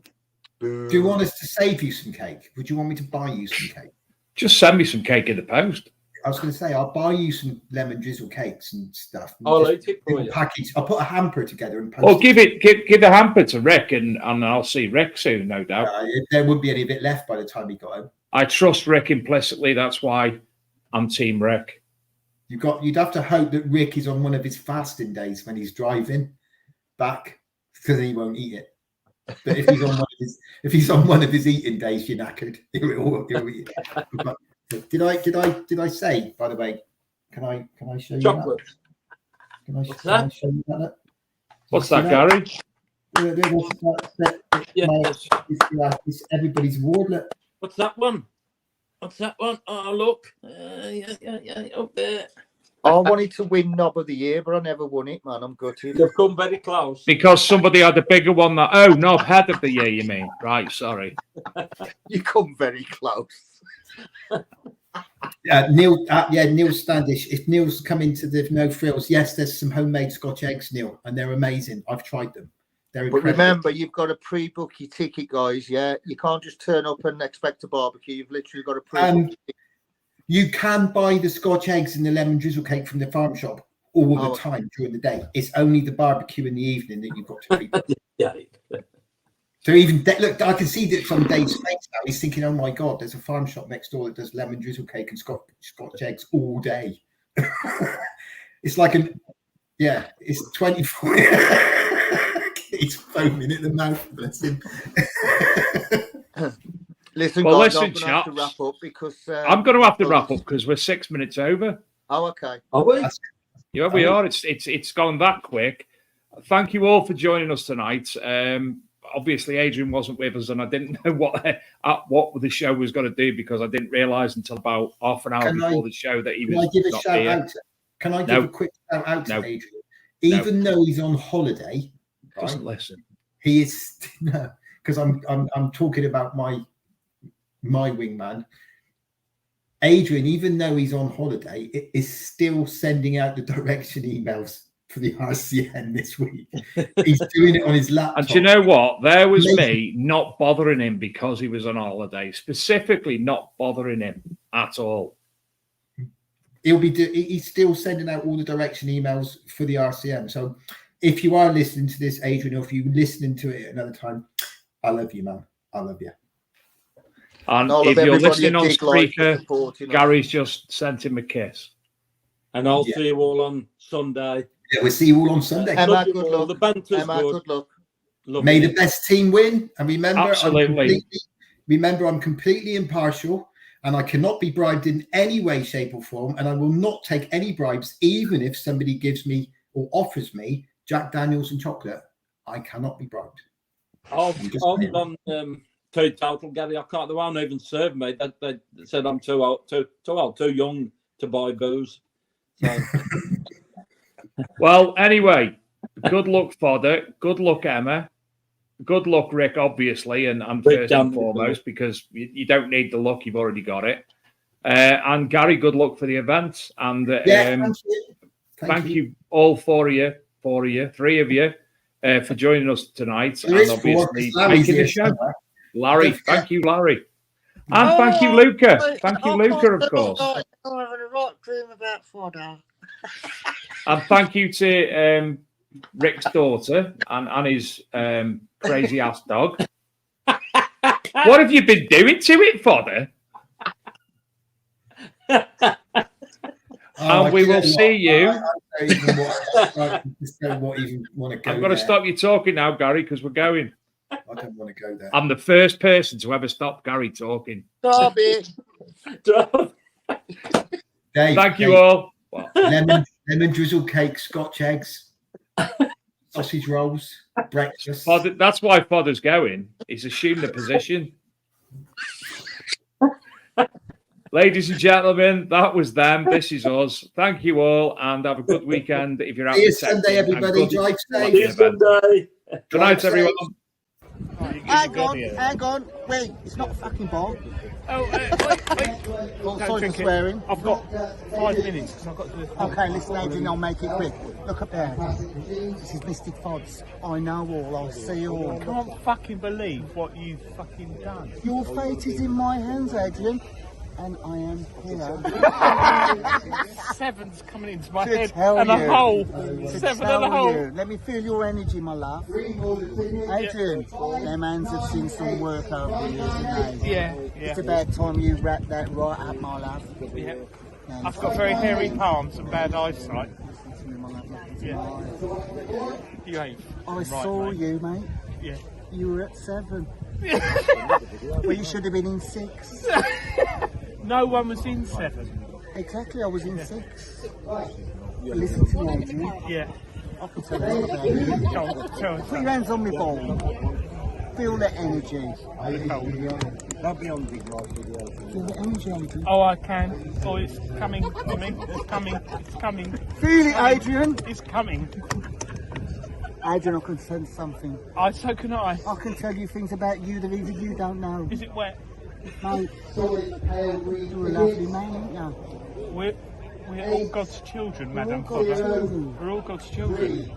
H: do you want us to save you some cake? Would you want me to buy you some cake?
E: Just send me some cake in the post.
H: I was going to say, I'll buy you some lemon drizzle cakes and stuff.
G: I'll eat it for you.
H: Package. I'll put a hamper together and post.
E: Or give the hamper to Rick, and I'll see Rick soon, no doubt.
H: There wouldn't be any bit left by the time he got home.
E: I trust Rick implicitly. That's why I'm Team Rick.
H: You'd have to hope that Rick is on one of his fasting days when he's driving back, because he won't eat it. But if he's on one of his eating days, you're knackered. He'll eat it. But, did I say, by the way, can I show you
G: chocolate?
H: Can I show you that?
E: What's that, Gary?
H: Yes. It's everybody's award.
G: What's that one? Oh, look. Yeah, up there.
F: I wanted to win Knob of the Year, but I never won it, man. I'm gutted.
G: You've come very close.
E: Because somebody had a bigger one Knob Head of the Year, you mean? Right, sorry.
F: You come very close.
H: Neil Standish. If Neil's come into the No Frills, yes, there's some homemade Scotch eggs, Neil, and they're amazing. I've tried them. They're incredible.
F: But remember, you've got to pre-book your ticket, guys. Yeah, you can't just turn up and expect a barbecue. You've literally got to pre-book.
H: You can buy the Scotch eggs and the lemon drizzle cake from the farm shop all the time during the day. It's only the barbecue in the evening that you've got to pre-book.
G: Yeah.
H: So even look, I can see that from Dave's face now. He's thinking, "Oh my God, there's a farm shop next door that does lemon drizzle cake and Scotch eggs all day." It's like it's 24. He's foaming at the mouth. Bless him.
F: Listen,
E: well,
F: guys,
E: listen,
F: I'm going to have to wrap up because
E: I'm going to have to wrap up because we're 6 minutes over.
F: Oh, okay.
G: Are we?
E: Yeah, we are. It's gone that quick. Thank you all for joining us tonight. Obviously, Adrian wasn't with us, and I didn't know what the show was going to do because I didn't realise until about half an hour before the show that he was.
H: Can I give a quick shout out to Adrian? Even though he's on holiday,
E: doesn't listen.
H: He is because I'm talking about my wingman. Adrian, even though he's on holiday, is still sending out the direction emails for the RCN this week. He's doing it on his laptop.
E: And you know what? There was me not bothering him because he was on holiday, specifically not bothering him at all.
H: He's still sending out all the direction emails for the RCM. So if you are listening to this, Adrian, or if you're listening to it another time, I love you, man. I love you.
E: And
F: all
E: if
F: of
E: you're
F: everybody
E: listening
F: at
E: on
F: Gig Life for
E: Spreaker,
F: supporting us.
E: Gary's just sent him a kiss.
G: And I'll see you all on Sunday.
H: Yeah, we'll see you all on Sunday.
F: Emma,
G: Love you
F: good
G: all.
F: luck.
G: The banter's
F: Emma,
G: good.
F: good luck.
G: Love
H: May
G: you.
H: the best team win. And remember,
E: Absolutely.
H: I'm completely impartial, and I cannot be bribed in any way, shape, or form. And I will not take any bribes, even if somebody gives me or offers me Jack Daniels and chocolate. I cannot be bribed.
G: I've gone teetotal, Gary. I can't. They won't even serve me. They said I'm too old, too young to buy booze. So.
E: Well, anyway, good luck, Fodder. Good luck, Emma. Good luck, Rick, obviously, and first and foremost, because you don't need the luck, you've already got it. And Gary, good luck for the event. And thank you all three of you, for joining us tonight. And obviously making the show. Larry, thank you, Larry. And thank you, Luca. Thank you, Luca, of course.
J: I'm having a right dream about Fodder.
E: And thank you to Rick's daughter and his crazy ass dog. What have you been doing to it, Fodder? And we will see you.
H: I don't even want to go.
E: I've got to stop you talking now, Gary, because we're going.
H: I don't want to go there.
E: I'm the first person to ever stop Gary talking.
J: Stop it.
E: Thank you all.
H: Lemon drizzle cake, Scotch eggs, sausage rolls, breakfast.
E: Fodder, that's why Fodder's going. He's assumed the position. Ladies and gentlemen, that was them. This is us. Thank you all, and have a good weekend. If you're out
H: See you Sunday, everybody. Drive safe.
G: See you Sunday.
E: Good night, everyone.
J: Hang on. Wait, it's not a fucking ball.
M: Oh, wait.
J: Sorry for swearing.
M: I've got 5 minutes because I've got to do this.
J: Okay, listen, Adrian, I'll make it quick. Look up there. This is Mystic Fods. I know all. I'll see you all.
M: I can't fucking believe what you've fucking done.
J: Your fate is in my hands, Adrian. And I am here.
M: 7's coming into my
J: To
M: head
J: tell
M: and
J: you.
M: a hole.
J: To
M: 7
J: tell
M: and a hole.
J: you. Let me feel your energy, my love. Adrian, them hands have seen some work over the years, haven't they?
M: Yeah.
J: It's about time you wrap that right up, my love.
M: Yeah. I've got very hairy palms and bad eyesight. Yeah. You ain't.
J: I saw you, mate.
M: Yeah.
J: You were at 7. Well, you should have been in 6.
M: No one was in 7.
J: Exactly, I was in 6. Listen to me, Adrian.
M: Yeah.
J: I can tell you all about it.
M: Go on, tell us.
J: Put your hands on my ball. Feel the energy.
L: Don't be on Big Life video.
J: Feel the energy, Adrian.
M: Oh, I can. Oh, it's coming to me. It's coming. It's coming.
J: Feel it, Adrian.
M: It's coming.
J: Adrian, I can sense something.
M: So can I.
J: I can tell you things about you that even you don't know.
M: Is it wet?
J: Mate, you're a lovely man, aren't you?
M: We're all God's children, Madam
J: God's
M: Fodder.
J: children.
M: We're all God's children.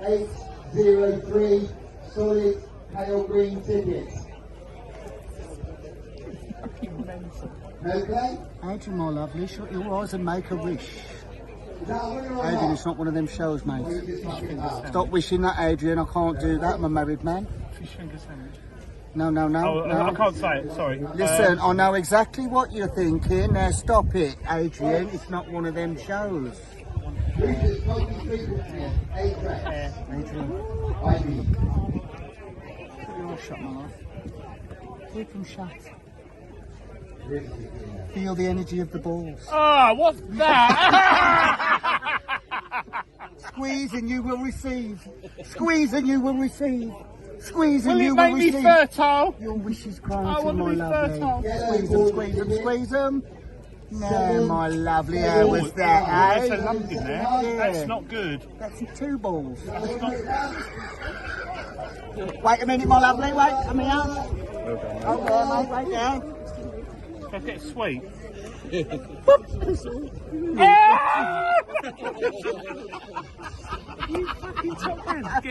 J: 803 solid pale green tickets. Okay? Adrian, my lovely, shut your eyes and make a wish. Adrian, it's not one of them shows, mate. Stop wishing that, Adrian. I can't do that. I'm a married man.
M: Fish finger sandwich.
J: No.
M: I can't say it, sorry.
J: Listen, I know exactly what you're thinking. Now stop it, Adrian. It's not one of them shows. Adrian. Keep your eyes shut, my love. Keep them shut. Feel the energy of the balls.
M: Ah, what's that?
J: Squeeze and you will receive. Squeeze and you will receive. Squeeze and
M: Will
J: you
M: it
J: will
M: make
J: receive.
M: me fertile?
J: Your wish is
M: I
J: granted,
M: want to
J: my
M: be
J: lovely.
M: fertile.
J: Squeeze them, squeeze them. No, my lovely, how was that, eh?
M: There's a lump in there.
J: Yeah.
M: That's not good.
J: That's 2 balls.
M: That's not...
J: Wait a minute, my lovely, wait, come here. Hold on, mate, wait down.
M: If I get sweet.